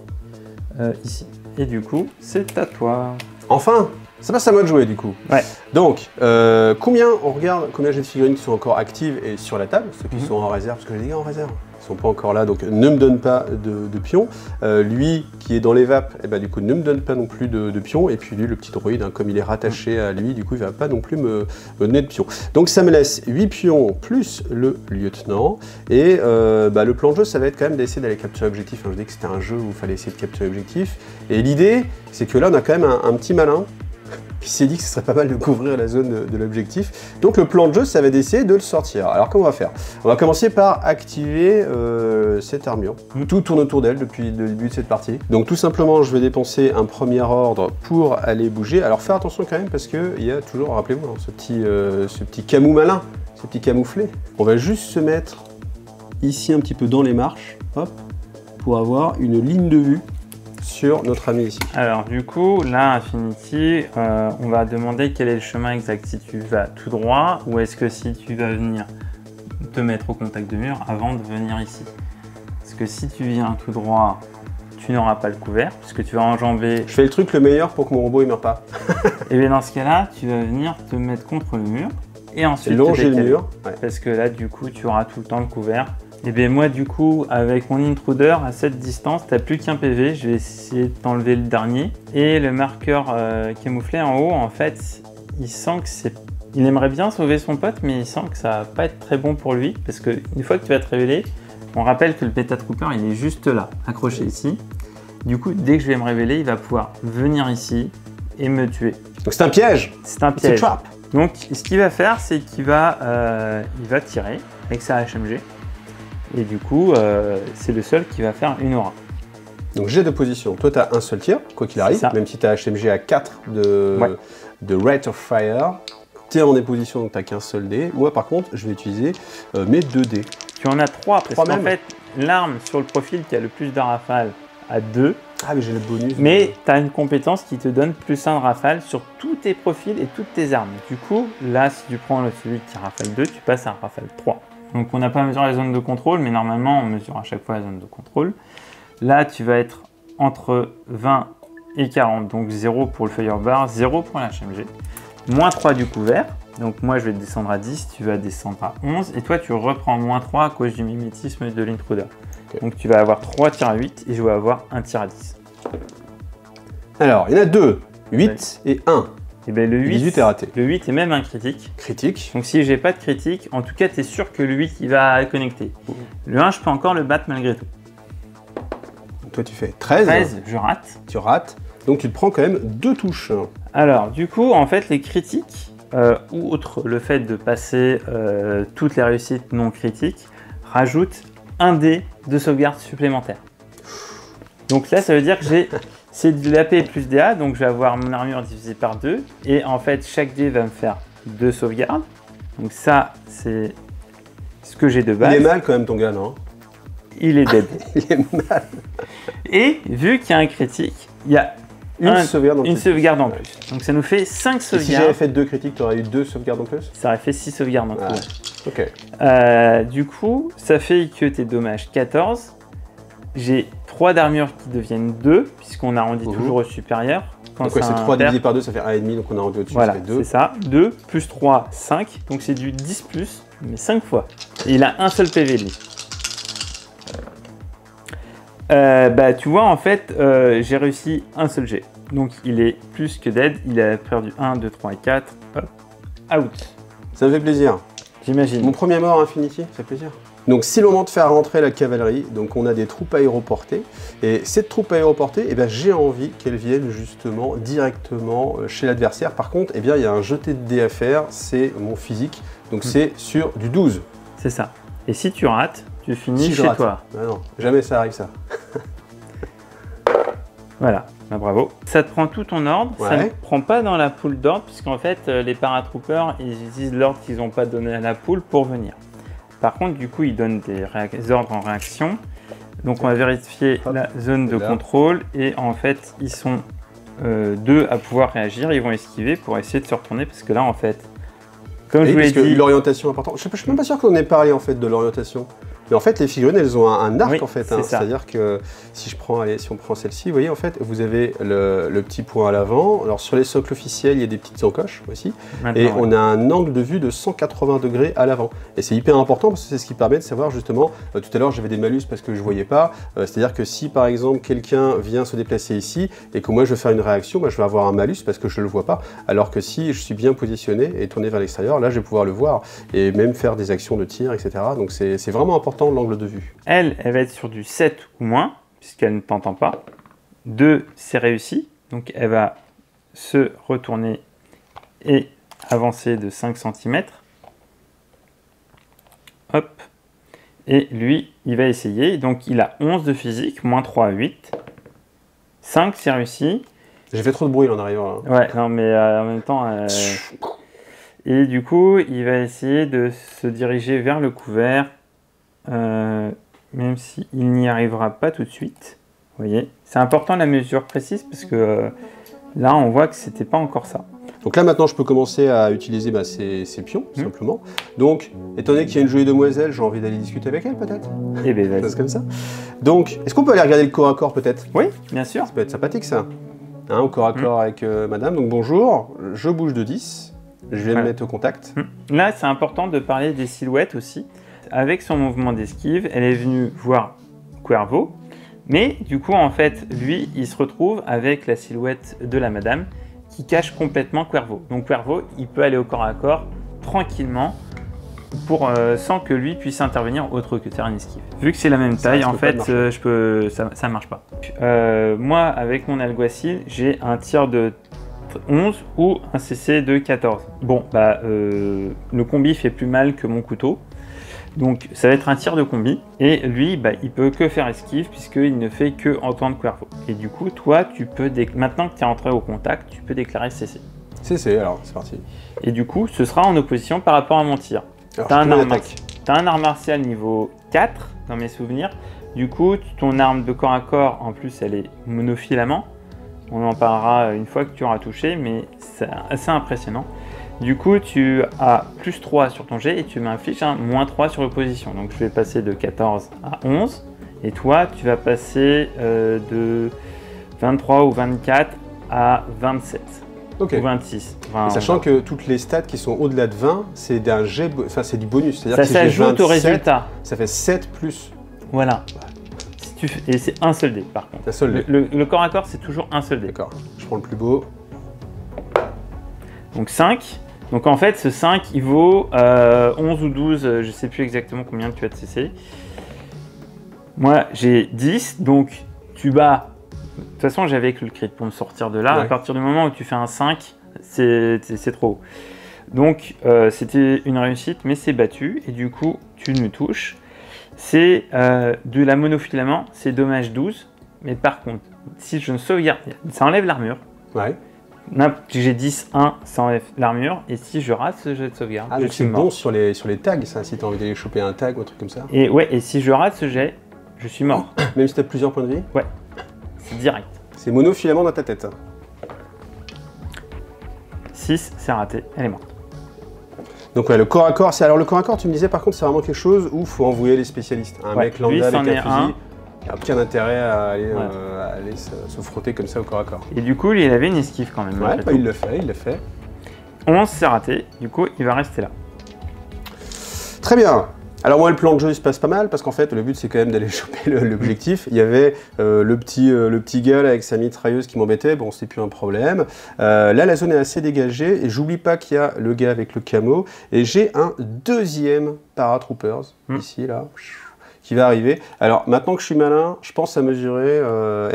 ici. Et du coup, c'est à toi. Enfin, ça passe à moi de jouer du coup. Ouais. Donc, on regarde combien j'ai de figurines qui sont encore actives et sur la table, ceux qui sont en réserve, parce que les gars en réserve, ils sont pas encore là, donc ne me donne pas de pions. Lui qui est dans les vapes, et du coup ne me donne pas non plus de pions. Et puis lui, le petit droïde, hein, comme il est rattaché à lui, du coup il va pas non plus me donner de pions. Donc ça me laisse 8 pions plus le lieutenant. Et le plan de jeu, ça va être quand même d'essayer d'aller capturer l'objectif. Je dis que c'était un jeu où il fallait essayer de capturer l'objectif. Et l'idée, c'est que là on a quand même un petit malin qui s'est dit que ce serait pas mal de couvrir la zone de l'objectif. Donc le plan de jeu, ça va d'essayer de le sortir. Alors comment on va faire? On va commencer par activer cette armure. Tout tourne autour d'elle depuis le début de cette partie. Donc tout simplement, je vais dépenser un premier ordre pour aller bouger. Alors faire attention quand même parce qu'il y a toujours, rappelez-vous, hein, ce petit camou malin, ce petit camouflé. On va juste se mettre ici un petit peu dans les marches, hop, pour avoir une ligne de vue sur notre ami ici. Alors du coup, là, Infinity, on va demander quel est le chemin exact. Si tu vas tout droit ou est-ce que si tu vas venir te mettre au contact de mur avant de venir ici. Parce que si tu viens tout droit, tu n'auras pas le couvert puisque tu vas enjamber. Je fais le truc le meilleur pour que mon robot ne meure pas. Et bien dans ce cas-là, tu vas venir te mettre contre le mur et ensuite longer le mur. Ouais. Parce que là, du coup, tu auras tout le temps le couvert. Et bien moi, du coup, avec mon intruder à cette distance, tu n'as plus qu'un PV. Je vais essayer de t'enlever le dernier. Et le marqueur camouflé en haut, en fait, il sent que c'est... Il aimerait bien sauver son pote, mais il sent que ça va pas être très bon pour lui. Parce qu'une fois que tu vas te révéler, on rappelle que le Beta Trooper, il est juste là, accroché ici. Du coup, dès que je vais me révéler, il va pouvoir venir ici et me tuer. Donc c'est un piège. C'est un piège. Donc, ce qu'il va faire, c'est qu'il va, il va tirer avec sa HMG. Et du coup, c'est le seul qui va faire une aura. Donc jet de position. Toi, tu as un seul tir, quoi qu'il arrive, même si tu as HMG à 4 de rate of fire. Tu es en déposition, donc tu n'as qu'un seul dé. Moi, par contre, je vais utiliser mes 2 dés. Tu en as 3, parce qu'en fait, l'arme sur le profil qui a le plus de rafale a 2. Ah, mais j'ai le bonus. Mais tu as une compétence qui te donne plus 1 de rafale sur tous tes profils et toutes tes armes. Du coup, là, si tu prends celui qui rafale 2, tu passes à rafale 3. Donc, on n'a pas mesuré la zone de contrôle, mais normalement, on mesure à chaque fois la zone de contrôle. Là, tu vas être entre 20 et 40, donc 0 pour le Firebar, 0 pour l'HMG. Moins 3 du couvert, donc moi je vais descendre à 10, tu vas descendre à 11, et toi tu reprends moins 3 à cause du mimétisme de l'intruder. Okay. Donc tu vas avoir 3 tirs à 8 et je vais avoir 1 tir à 10. Alors, il y en a 2, 8 et 1. Et bien le 8, 18 est raté. Le 8 est même un critique. Critique. Donc si j'ai pas de critique, en tout cas tu es sûr que le 8 il va connecter. Le 1, je peux encore le battre malgré tout. Toi tu fais 13. 13, je rate. Tu rates. Donc tu te prends quand même 2 touches. Alors, du coup, en fait, les critiques, outre le fait de passer toutes les réussites non critiques, rajoutent un dé de sauvegarde supplémentaire. Donc là, ça veut dire que c'est de l'AP plus DA, donc je vais avoir mon armure divisée par 2. Et en fait, chaque dé va me faire 2 sauvegardes. Donc ça, c'est ce que j'ai de base. Il est mal quand même ton gars, non? Il est dead. Il est mal. Et vu qu'il y a un critique, il y a une sauvegarde en plus. Donc ça nous fait 5 sauvegardes. Et si j'avais fait 2 critiques, tu aurais eu 2 sauvegardes en plus? Ça aurait fait 6 sauvegardes en tout. Ok. Du coup, ça fait que tes dommages 14. J'ai 3 d'armure qui deviennent 2, puisqu'on arrondit toujours au supérieur. Donc ouais, c'est 3 divisé par 2, ça fait 1,5, donc on a arrondi au-dessus, voilà, ça fait 2. C'est ça. 2 plus 3, 5. Donc c'est du 10 plus, mais 5 fois. Et il a un seul PV, lui. Bah, tu vois, en fait, j'ai réussi un seul jet. Donc, il est plus que dead. Il a perdu 1, 2, 3 et 4. Hop, out. Ça me fait plaisir. J'imagine. Mon premier mort Infinity, ça fait plaisir. Donc, c'est le moment de faire rentrer la cavalerie. Donc, on a des troupes aéroportées. Et cette troupe aéroportée, eh ben, j'ai envie qu'elle vienne justement directement chez l'adversaire. Par contre, eh bien, il y a un jeté de dés à faire. C'est mon physique. Donc, c'est sur du 12. C'est ça. Et si tu rates, tu finis chez toi. Ah non, jamais ça arrive ça. Voilà, bah, bravo. Ça te prend tout ton ordre, ouais. Ça ne prend pas dans la poule d'ordre, puisqu'en fait, les paratroopers, ils utilisent l'ordre qu'ils n'ont pas donné à la poule pour venir. Par contre, du coup, ils donnent des ordres en réaction. Donc, on va vérifier la zone de contrôle. Et en fait, ils sont 2 à pouvoir réagir. Ils vont esquiver pour essayer de se retourner, parce que là, en fait, comme je vous l'ai dit... L'orientation est importante. Je ne suis même pas sûr qu'on ait parlé en fait de l'orientation. Mais en fait, les figurines, elles ont un arc, oui, en fait. Hein. C'est-à-dire que si on prend celle-ci, vous voyez, en fait, vous avez le petit point à l'avant. Alors, sur les socles officiels, il y a des petites encoches aussi. Maintenant, et on a un angle de vue de 180 degrés à l'avant. Et c'est hyper important parce que c'est ce qui permet de savoir justement, tout à l'heure, j'avais des malus parce que je ne voyais pas. C'est-à-dire que si, par exemple, quelqu'un vient se déplacer ici et que moi, je veux faire une réaction, bah, je vais avoir un malus parce que je ne le vois pas. Alors que si je suis bien positionné et tourné vers l'extérieur, là, je vais pouvoir le voir et même faire des actions de tir, etc. Donc, c'est vraiment important l'angle de vue. Elle va être sur du 7 ou moins, puisqu'elle ne t'entend pas. 2, c'est réussi. Donc, elle va se retourner et avancer de 5 cm. Hop. Et lui, il va essayer. Donc, il a 11 de physique, moins 3 à 8. 5, c'est réussi. J'ai fait trop de bruit là, en arrivant. Là. Ouais, non, mais en même temps... Et du coup, il va essayer de se diriger vers le couvert. Même s'il n'y arrivera pas tout de suite. Vous voyez, c'est important la mesure précise parce que là, on voit que c'était pas encore ça. Donc là, maintenant, je peux commencer à utiliser ces pions, simplement. Donc, étant donné qu'il y a une jolie demoiselle, j'ai envie d'aller discuter avec elle, peut-être. Eh bien, vas-y. C'est comme ça. Donc, est-ce qu'on peut aller regarder le corps à corps, peut-être? Oui, bien sûr. Ça peut être sympathique, ça. Hein, au corps à corps avec madame. Donc, bonjour, je bouge de 10. Je vais me mettre au contact. Là, c'est important de parler des silhouettes aussi. Avec son mouvement d'esquive, elle est venue voir Cuervo. Mais du coup, en fait, lui, il se retrouve avec la silhouette de la madame qui cache complètement Cuervo. Donc Cuervo, il peut aller au corps à corps tranquillement sans que lui puisse intervenir autre que faire une esquive. Vu que c'est la même taille, en fait, ça marche pas. Moi, avec mon alguacil, j'ai un tir de 11 ou un CC de 14. Bon, le combi fait plus mal que mon couteau. Donc ça va être un tir de combi et lui il peut que faire esquive puisqu'il ne fait que entendre Cuervo. Et du coup toi tu peux, maintenant que tu es entré au contact, tu peux déclarer CC. CC alors c'est parti. Et du coup ce sera en opposition par rapport à mon tir. Tu as un art martial niveau 4 dans mes souvenirs. Du coup ton arme de corps à corps en plus elle est monofilament. On en parlera une fois que tu auras touché mais c'est assez impressionnant. Du coup, tu as plus 3 sur ton jet et tu m'infliges un moins 3 sur l'opposition. Donc, je vais passer de 14 à 11. Et toi, tu vas passer de 23 ou 24 à 27. Ok. Ou 26. Et sachant que toutes les stats qui sont au-delà de 20, c'est d'un jet, enfin c'est du bonus. Ça s'ajoute au résultat. Ça fait 7 plus. Voilà. Et c'est un seul dé par contre. Un seul dé. Le corps à corps, c'est toujours un seul dé. D'accord. Je prends le plus beau. Donc 5. Donc en fait, ce 5, il vaut 11 ou 12, je ne sais plus exactement combien tu as de CC. Moi, j'ai 10, donc tu bats. De toute façon, j'avais que le crit pour me sortir de là. Ouais. À partir du moment où tu fais un 5, c'est trop haut. Donc c'était une réussite, mais c'est battu. Et du coup, tu me touches. C'est de la monofilament, c'est dommage 12. Mais par contre, si je ne sauvegarde, ça enlève l'armure. Ouais. J'ai 10-1, ça enlève l'armure, et si je rate ce jet de sauvegarde, je suis bon sur les tags, ça, si tu as envie d'aller choper un tag ou un truc comme ça. Et ouais, et si je rate ce jet, je suis mort. Même si tu as plusieurs points de vie? Ouais, c'est direct. C'est monofilament dans ta tête. 6, c'est raté, elle est morte. Donc ouais, le corps à corps, alors le corps à corps, tu me disais par contre, c'est vraiment quelque chose où il faut envoyer les spécialistes. Un mec lambda avec un fusil. Il n'y a aucun intérêt à aller se frotter comme ça au corps à corps. Et du coup, il avait une esquive quand même. Ouais, il le fait, 11, c'est raté. Du coup, il va rester là. Très bien. Alors moi, le plan de jeu, il se passe pas mal parce qu'en fait, le but, c'est quand même d'aller choper l'objectif. Il y avait le petit gars là, avec sa mitrailleuse qui m'embêtait. Bon, c'est plus un problème. Là, la zone est assez dégagée. Et j'oublie pas qu'il y a le gars avec le camo. Et j'ai un deuxième paratroopers, ici, là, qui va arriver. Alors maintenant que je suis malin, je pense à mesurer,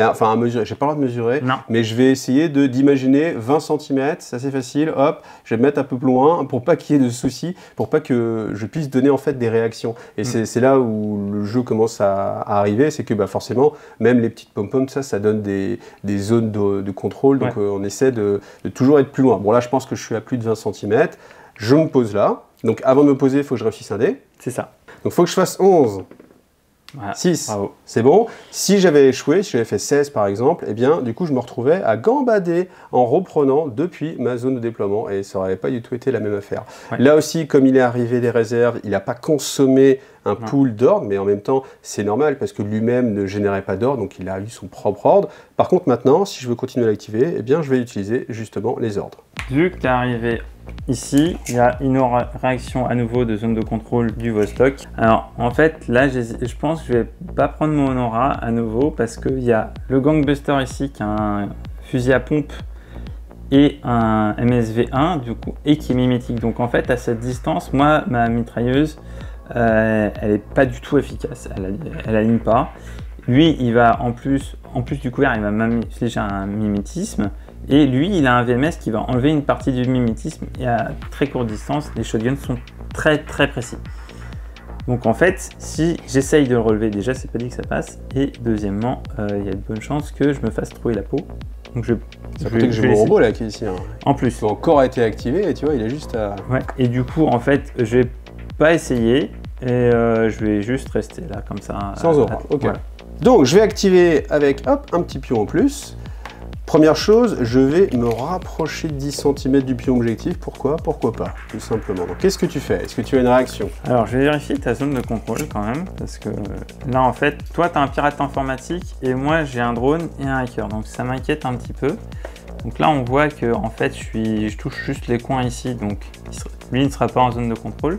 enfin à mesurer, j'ai pas le droit de mesurer, mais je vais essayer d'imaginer 20 cm, c'est assez facile, hop, je vais me mettre un peu plus loin pour pas qu'il y ait de soucis, pour pas que je puisse donner en fait des réactions. Et c'est là où le jeu commence à arriver, c'est que forcément, même les petites pom-poms, ça donne des zones de contrôle, donc on essaie de toujours être plus loin. Bon là, je pense que je suis à plus de 20 cm, je me pose là, donc avant de me poser, il faut que je réussisse un dé. C'est ça. Donc il faut que je fasse 11. Voilà. 6, c'est bon. Si j'avais échoué, si j'avais fait 16 par exemple, eh bien du coup je me retrouvais à gambader en reprenant depuis ma zone de déploiement et ça n'aurait pas du tout été la même affaire. Ouais. Là aussi, comme il est arrivé des réserves, il n'a pas consommé un pool d'ordre, mais en même temps c'est normal parce que lui-même ne générait pas d'ordre, donc il a eu son propre ordre. Par contre maintenant, si je veux continuer à l'activer, eh bien je vais utiliser justement les ordres. Vu que tu es arrivé ici, il y a une réaction à nouveau de zone de contrôle du Vostok. Alors en fait là je pense que je vais pas prendre mon aura à nouveau parce qu'il y a le Gangbuster ici qui a un fusil à pompe et un MSV1 du coup et qui est mimétique. Donc en fait à cette distance, moi ma mitrailleuse elle est pas du tout efficace, elle aligne pas. Lui il va en plus du couvert, il va m'infliger un mimétisme. Et lui, il a un VMS qui va enlever une partie du mimétisme et à très courte distance, les shotguns sont très précis. Donc en fait, si j'essaye de le relever, déjà c'est pas dit que ça passe. Et deuxièmement, il y a de bonnes chances que je me fasse trouver la peau. Donc ça peut être que j'ai mon robot là qui est ici. Hein. En plus. Il a encore été activé et tu vois, il est juste à... Ouais, et du coup, en fait, je vais pas essayer et je vais juste rester là comme ça. Sans aura, ok. Voilà. Donc je vais activer avec hop, un petit pion en plus. Première chose, je vais me rapprocher de 10 cm du pion objectif. Pourquoi? Pourquoi pas, tout simplement. Donc qu'est-ce que tu fais? Est-ce que tu as une réaction? Alors je vais vérifier ta zone de contrôle quand même, parce que là en fait, toi tu as un pirate informatique et moi j'ai un drone et un hacker, donc ça m'inquiète un petit peu. Donc là on voit que en fait je touche juste les coins ici, donc lui il ne sera pas en zone de contrôle.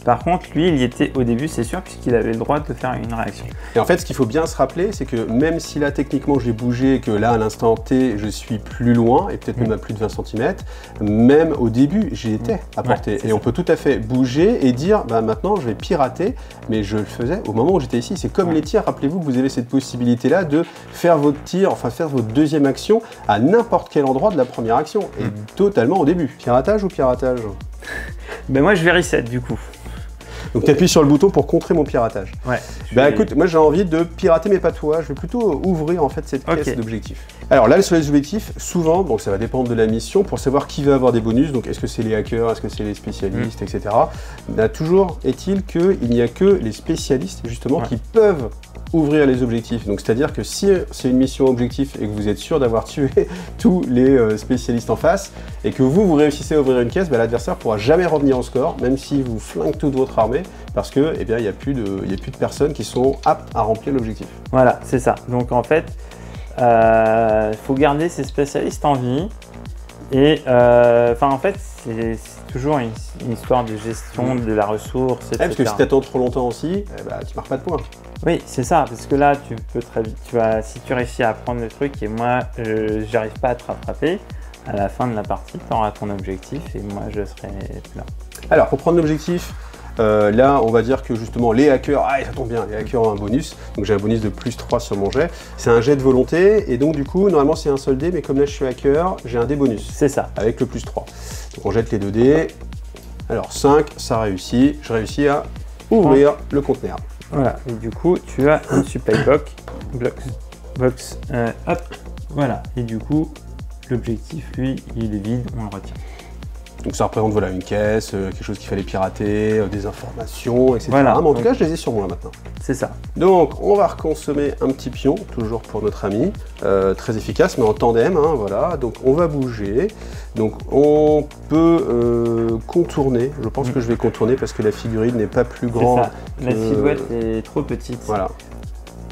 Par contre, lui, il y était au début, c'est sûr, puisqu'il avait le droit de faire une réaction. Et en fait, ce qu'il faut bien se rappeler, c'est que même si là, techniquement, j'ai bougé et que là, à l'instant T, je suis plus loin, et peut-être même à plus de 20 cm, même au début, j'y étais à portée. Et on peut tout à fait bouger et dire, bah, maintenant, je vais pirater, mais je le faisais au moment où j'étais ici. C'est comme les tirs, rappelez-vous que vous avez cette possibilité-là de faire votre tir, enfin faire votre deuxième action à n'importe quel endroit de la première action, et totalement au début. Piratage ou piratage? Ben moi, je vais reset du coup. Donc tu appuies sur le bouton pour contrer mon piratage. Ouais. Bah écoute, moi j'ai envie de pirater mais pas toi, je vais plutôt ouvrir en fait cette caisse d'objectifs. Alors là sur les objectifs, souvent, donc ça va dépendre de la mission, pour savoir qui va avoir des bonus, donc est-ce que c'est les hackers, est-ce que c'est les spécialistes, etc. Bah, toujours est-il qu'il n'y a que les spécialistes justement qui peuvent ouvrir les objectifs. Donc c'est-à-dire que si c'est une mission objectif et que vous êtes sûr d'avoir tué tous les spécialistes en face et que vous réussissez à ouvrir une caisse, bah, l'adversaire ne pourra jamais revenir en score, même si vous flinguez toute votre armée, parce que eh bien, il n'y a plus de personnes qui sont aptes à remplir l'objectif. Voilà, c'est ça. Donc en fait, faut garder ces spécialistes en vie. Et en fait, c'est toujours une histoire de gestion de la ressource, etc. Parce que si tu attends trop longtemps aussi, bah, tu marques pas de points. Oui, c'est ça, parce que là, tu peux très vite, si tu réussis à prendre le truc et moi, j'arrive pas à te rattraper, à la fin de la partie, tu auras ton objectif et moi, je serai là. Alors, pour prendre l'objectif, là, on va dire que justement, les hackers, ça tombe bien, les hackers ont un bonus, donc j'ai un bonus de plus 3 sur mon jet. C'est un jet de volonté, et donc du coup, normalement, c'est un seul dé, mais comme là, je suis hacker, j'ai un dé bonus. C'est ça. Avec le plus 3. Donc, on jette les 2 dés. Alors, 5, ça réussit. Je réussis à ouvrir le conteneur. Voilà, et du coup, tu as une supply box, hop, voilà. Et du coup, l'objectif, lui, il est vide, on le retient. Donc ça représente voilà, une caisse, quelque chose qu'il fallait pirater, des informations, etc. Voilà. Mais en tout cas, je les ai sur moi maintenant. C'est ça. Donc, on va reconsommer un petit pion, toujours pour notre ami. Très efficace, mais en tandem, hein, voilà. Donc, on va bouger. Donc, on peut contourner. Je pense que je vais contourner parce que la figurine n'est pas plus grande. La silhouette est trop petite. Voilà.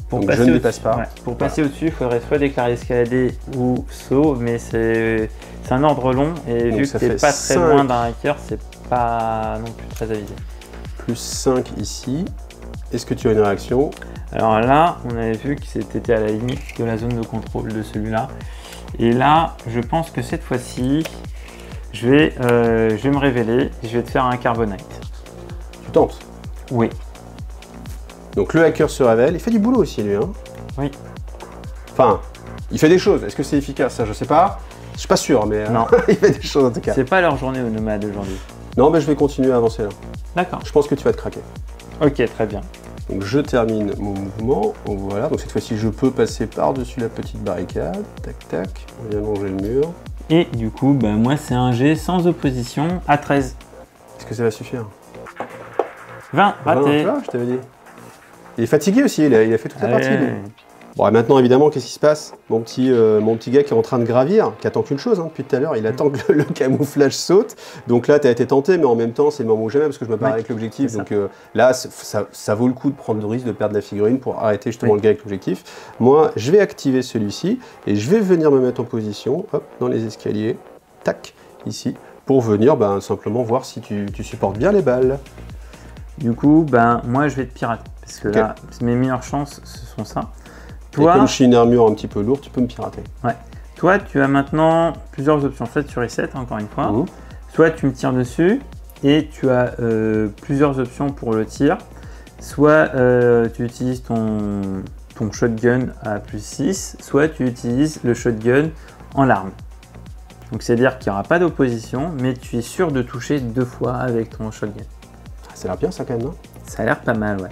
Pour donc, je ne dépasse pas. Ouais. Pour passer au-dessus, il faudrait soit déclarer escalader ou saut, mais c'est un ordre long et donc, vu que tu n'es pas très loin d'un hacker, c'est pas non plus très avisé. Plus 5 ici. Est-ce que tu as une réaction? Alors là, on avait vu que c'était à la limite de la zone de contrôle de celui-là. Et là, je pense que cette fois-ci, je vais me révéler et je vais te faire un carbonite. Tu tentes? Oui. Donc le hacker se révèle, il fait du boulot aussi lui, hein? Oui. Enfin, il fait des choses. Est-ce que c'est efficace? Ça, je sais pas. Je suis pas sûr, mais non. il fait des choses en tout cas. C'est pas leur journée aux nomades aujourd'hui. Non, mais je vais continuer à avancer là. D'accord. Je pense que tu vas te craquer. Ok, très bien. Donc je termine mon mouvement. Voilà. Donc cette fois-ci, je peux passer par-dessus la petite barricade. Tac, tac. On vient longer le mur. Et du coup, bah, moi, c'est un jet sans opposition à 13. Est-ce que ça va suffire? 20, raté. Je t'avais dit. Il est fatigué aussi, il a fait toute la partie. Bon, et maintenant, évidemment, qu'est-ce qui se passe? Mon petit gars qui est en train de gravir, qui attend qu'une chose, hein, depuis tout à l'heure, il attend que le camouflage saute. Donc là, tu as été tenté, mais en même temps, c'est le moment ou jamais, parce que je me barre avec l'objectif. Donc là, ça vaut le coup de prendre le risque de perdre la figurine pour arrêter justement le gars avec l'objectif. Moi, je vais activer celui-ci, et je vais venir me mettre en position, hop, dans les escaliers, tac, ici, pour venir simplement voir si tu supportes bien les balles. Du coup, moi, je vais te pirater. Parce que là, mes meilleures chances, ce sont ça. Toi, et comme je suis une armure un petit peu lourde, tu peux me pirater. Ouais. Toi, tu as maintenant plusieurs options. Soit tu resets, encore une fois. Soit tu me tires dessus et tu as plusieurs options pour le tir. Soit tu utilises ton shotgun à plus 6, soit tu utilises le shotgun en larme. Donc, c'est-à-dire qu'il n'y aura pas d'opposition, mais tu es sûr de toucher 2 fois avec ton shotgun. Ça a l'air bien, ça, quand même, non? Ça a l'air pas mal, ouais.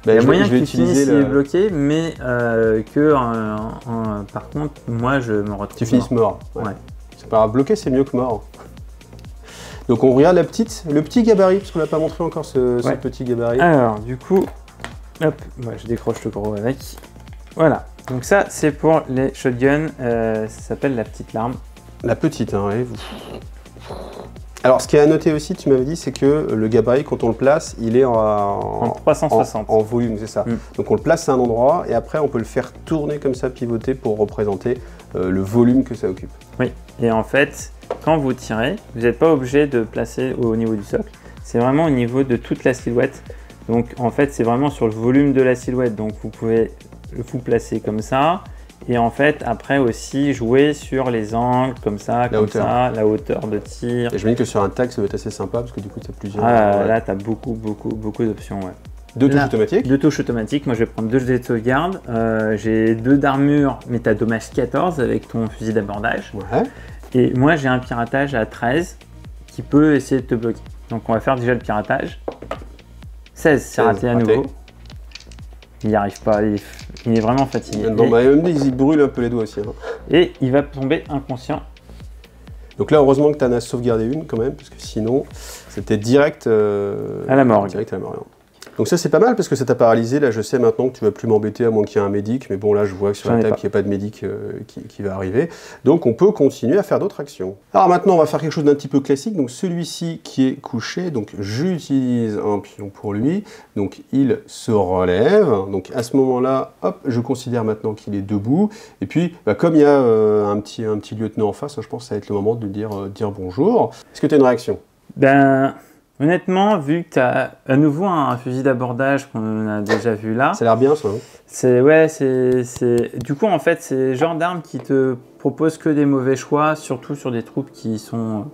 Il y a moyen que tu finisses s'il est bloqué, mais par contre, moi, je me retrouve. Tu finisses mort. Ouais. C'est pas grave, bloqué, c'est mieux que mort. Donc, on regarde le petit gabarit, parce qu'on n'a pas montré encore ce petit gabarit. Alors, du coup, Hop, moi je décroche le gros avec. Voilà, donc ça c'est pour les shotguns, ça s'appelle la petite larme. La petite, hein, oui. Alors, ce qui est à noter aussi, tu m'avais dit, c'est que le gabarit, quand on le place, il est en 360. En volume, c'est ça. Donc, on le place à un endroit et après, on peut le faire tourner comme ça, pivoter pour représenter le volume que ça occupe. Oui, et en fait, quand vous tirez, vous n'êtes pas obligé de placer au niveau du socle. C'est vraiment au niveau de toute la silhouette. Donc, en fait, c'est vraiment sur le volume de la silhouette. Donc, vous pouvez vous placer comme ça. Et en fait, après aussi jouer sur les angles, comme ça, la hauteur de tir. Et je me dis que sur un tag, ça doit être assez sympa parce que du coup, tu as plusieurs. Là, tu as beaucoup d'options. Ouais. Deux touches automatiques. Deux touches automatiques. Moi, je vais prendre 2 jets de sauvegarde. J'ai 2 d'armure, mais tu as dommage 14 avec ton fusil d'abordage. Ouais. Et moi, j'ai un piratage à 13 qui peut essayer de te bloquer. Donc, on va faire déjà le piratage. 16, c'est raté à nouveau. Il n'y arrive pas, il est vraiment fatigué. Il brûle un peu les doigts aussi. Hein. Et il va tomber inconscient. Donc là, heureusement que tu en as sauvegardé une quand même, parce que sinon, c'était direct à la mort. Direct à la mort. Donc ça, c'est pas mal parce que ça t'a paralysé. Là, je sais maintenant que tu vas plus m'embêter à moins qu'il y ait un médic. Mais bon, là, je vois que sur la table, il n'y a pas de médic qui va arriver. Donc, on peut continuer à faire d'autres actions. Alors maintenant, on va faire quelque chose d'un petit peu classique. Donc celui-ci qui est couché, donc j'utilise un pion pour lui. Donc il se relève. Donc à ce moment-là, hop, je considère maintenant qu'il est debout. Et puis, comme il y a un petit lieutenant en face, je pense que ça va être le moment de lui dire bonjour. Est-ce que tu as une réaction? Honnêtement, vu que tu as à nouveau un fusil d'abordage qu'on a déjà vu là. Ça a l'air bien ça. Du coup, en fait, c'est le genre d'arme qui te propose que des mauvais choix, surtout sur des troupes qui sont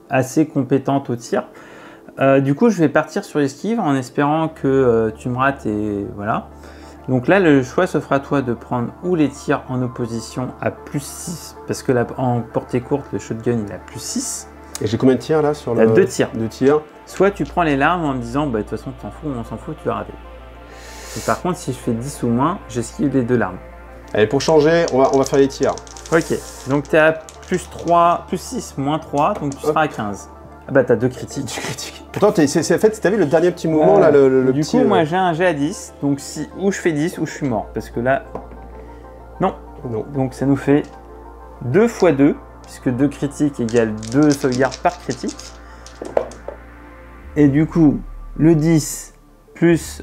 assez compétentes au tir. Du coup, je vais partir sur l'esquive en espérant que tu me rates et voilà. Donc là, le choix s'offre à toi de prendre ou les tirs en opposition à +6, parce que là, en portée courte, le shotgun il a +6. Et j'ai combien de tirs là sur le... 2 tirs. 2 tirs. Soit tu prends les larmes en me disant, de toute façon, on s'en fout, tu vas rater. Et par contre, si je fais 10 ou moins, j'esquive les 2 larmes. Allez, pour changer, on va faire les tirs. Ok, donc tu es à +6, -3, donc tu seras à 15. Ah bah, tu as 2 critiques. Pourtant, en fait, t'as vu le dernier petit mouvement là, le du petit... coup, moi j'ai un jet à 10, donc ou je fais 10 ou je suis mort. Parce que là, non. Donc ça nous fait 2 x 2. Puisque 2 critiques égale 2 sauvegardes par critique. Et du coup, le 10 plus,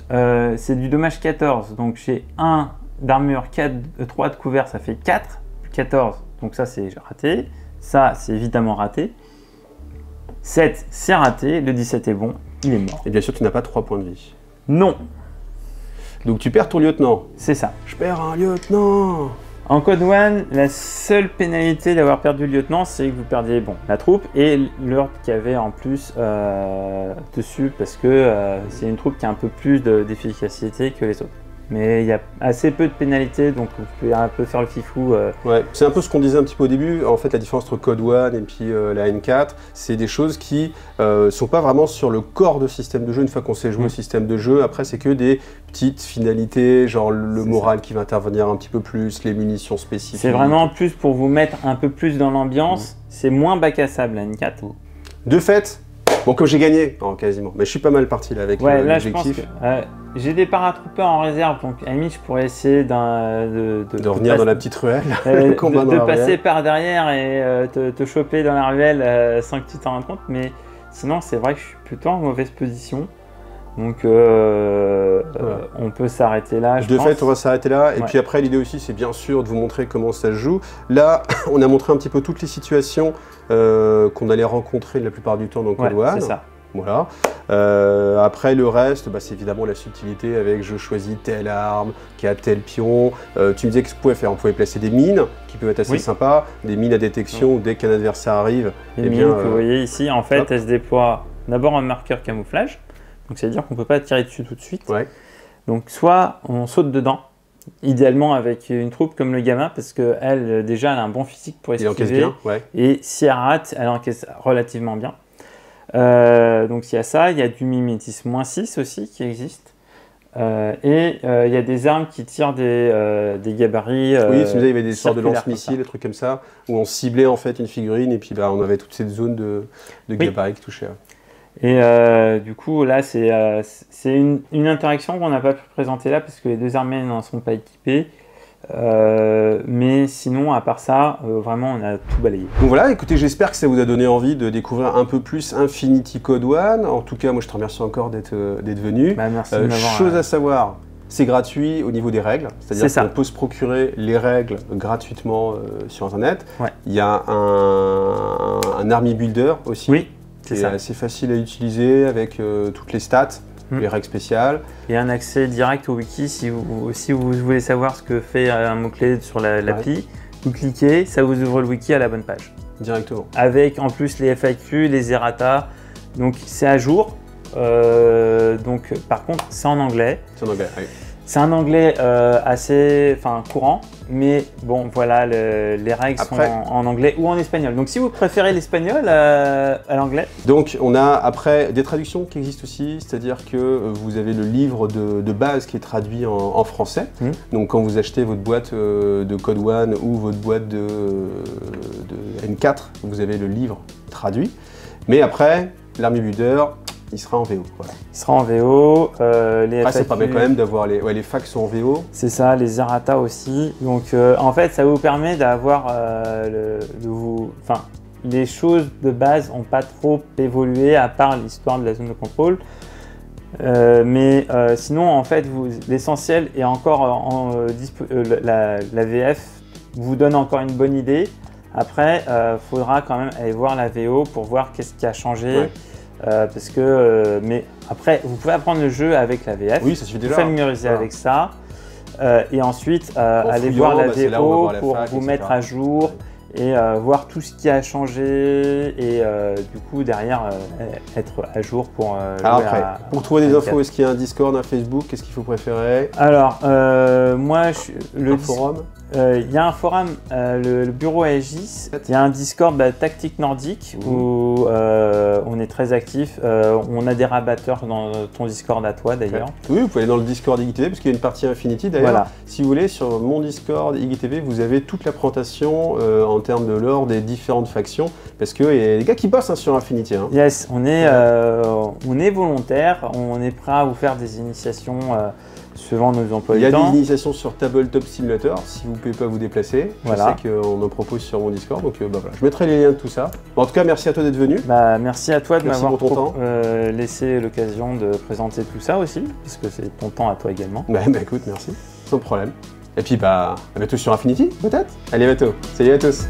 c'est du dommage 14. Donc j'ai 1 d'armure, 3 de couvert, ça fait 4. 14, donc ça c'est raté. Ça c'est évidemment raté. 7, c'est raté. Le 17 est bon, il est mort. Et bien sûr, tu n'as pas 3 points de vie. Non. Donc tu perds ton lieutenant. C'est ça. Je perds un lieutenant. En Code 1, la seule pénalité d'avoir perdu le lieutenant, c'est que vous perdiez la troupe et l'ordre qu'il y avait en plus dessus, parce que c'est une troupe qui a un peu plus d'efficacité que les autres. Mais il y a assez peu de pénalités, donc vous pouvez un peu faire le fifou. Ouais, c'est un peu ce qu'on disait un petit peu au début. En fait, la différence entre Code 1 et puis la N4, c'est des choses qui sont pas vraiment sur le corps de système de jeu. Une fois qu'on sait jouer au système de jeu, après, c'est que des petites finalités, genre le moral qui va intervenir un petit peu plus, les munitions spécifiques. C'est vraiment plus pour vous mettre un peu plus dans l'ambiance. C'est moins bac à sable, la N4. De fait, bon, comme j'ai gagné, quasiment, mais je suis pas mal parti là avec l'objectif. J'ai des paratroopers en réserve, donc à la limite, je pourrais essayer de revenir dans la petite ruelle, de passer par derrière et te choper dans la ruelle sans que tu t'en rendes compte. Mais sinon, c'est vrai que je suis plutôt en mauvaise position. Donc, on peut s'arrêter là. De fait, on va s'arrêter là. Et puis après, l'idée aussi, c'est bien sûr de vous montrer comment ça se joue. Là, on a montré un petit peu toutes les situations qu'on allait rencontrer la plupart du temps dans Code 1. C'est ça. Voilà. Après, le reste, c'est évidemment la subtilité avec je choisis telle arme, qui a tel pion. Tu me disais qu'est-ce qu'on pouvait faire? On pouvait placer des mines qui peuvent être assez sympas, des mines à détection où dès qu'un adversaire arrive. Les mines que vous voyez ici, en fait, elles se déploient d'abord en marqueur camouflage. Donc, c'est-à-dire qu'on ne peut pas tirer dessus tout de suite. Ouais. Donc, soit on saute dedans, idéalement avec une troupe comme le gamin, parce qu'elle, déjà, elle a un bon physique pour esquiver. Elle encaisse bien, Et si elle rate, elle encaisse relativement bien. Donc, il y a ça. Il y a du mimétisme -6 aussi qui existe. Et il y a des armes qui tirent des gabarits. Oui, il y avait des sortes de lance-missiles, des trucs comme ça, où on ciblait en fait une figurine et puis on avait toute cette zone de gabarits qui touchait. Et du coup, là, c'est une interaction qu'on n'a pas pu présenter là parce que les deux armées n'en sont pas équipées. Mais sinon, à part ça, vraiment, on a tout balayé. Donc voilà, écoutez, j'espère que ça vous a donné envie de découvrir un peu plus Infinity Code One. En tout cas, moi, je te remercie encore d'être venu. Bah, merci de m'avoir... Chose à savoir, c'est gratuit au niveau des règles, c'est-à-dire qu'on peut se procurer les règles gratuitement sur Internet. Ouais. Il y a un Army Builder aussi, oui, qui est assez facile à utiliser avec toutes les stats, les règles spéciales. Et un accès direct au wiki si vous voulez savoir ce que fait un mot-clé sur l'appli. Vous cliquez, ça vous ouvre le wiki à la bonne page. Directement. Avec en plus les FAQ, les errata, donc c'est à jour. Donc par contre c'est en anglais. C'est en anglais, oui. C'est un anglais assez courant, mais bon voilà, les règles sont en anglais ou en espagnol. Donc si vous préférez l'espagnol à l'anglais. Donc on a après des traductions qui existent aussi, c'est-à-dire que vous avez le livre de base qui est traduit en français. Donc quand vous achetez votre boîte de Code One ou votre boîte de N4, vous avez le livre traduit. Mais après, l'Army Builder, il sera en VO. Voilà. Il sera en VO. Les Après, FAQ, ça permet quand même d'avoir les facs sont en VO. C'est ça, les errata aussi. Donc en fait, ça vous permet d'avoir les choses de base n'ont pas trop évolué à part l'histoire de la zone de contrôle. Sinon, en fait, l'essentiel est encore la VF vous donne encore une bonne idée. Après, faudra quand même aller voir la VO pour voir qu'est-ce qui a changé. Ouais. Mais après, vous pouvez apprendre le jeu avec la VF, oui, ça suffit déjà. Vous familiariser avec ça, et ensuite aller voir la VO pour vous mettre à jour et voir tout ce qui a changé et du coup derrière être à jour pour alors après, pour trouver des infos, est-ce qu'il y a un Discord, un Facebook, qu'est-ce qu'il faut préférer? Alors moi, le forum. Il y a un forum, le bureau Aegis, il y a un Discord tactique nordique où on est très actif. On a des rabatteurs dans ton Discord à toi d'ailleurs. Oui, vous pouvez aller dans le Discord IGTV parce qu'il y a une partie Infinity d'ailleurs. Voilà. Si vous voulez, sur mon Discord IGTV, vous avez toute la présentation en termes de lore des différentes factions parce qu'il y a des gars qui bossent sur Infinity. Hein. Yes, on est volontaire, on est prêt à vous faire des initiations selon nos emplois du temps. Il y a des initiations sur Tabletop Simulator si vous ne pouvez pas vous déplacer. Voilà. Je sais qu'on en propose sur mon Discord, donc voilà. Je mettrai les liens de tout ça. Bon, en tout cas, merci à toi d'être venu. Merci à toi de m'avoir laissé l'occasion de présenter tout ça aussi, parce que c'est ton temps à toi également. Écoute, merci, sans problème. Et puis à bientôt sur Infinity, peut-être. Allez, à bientôt. Salut à tous.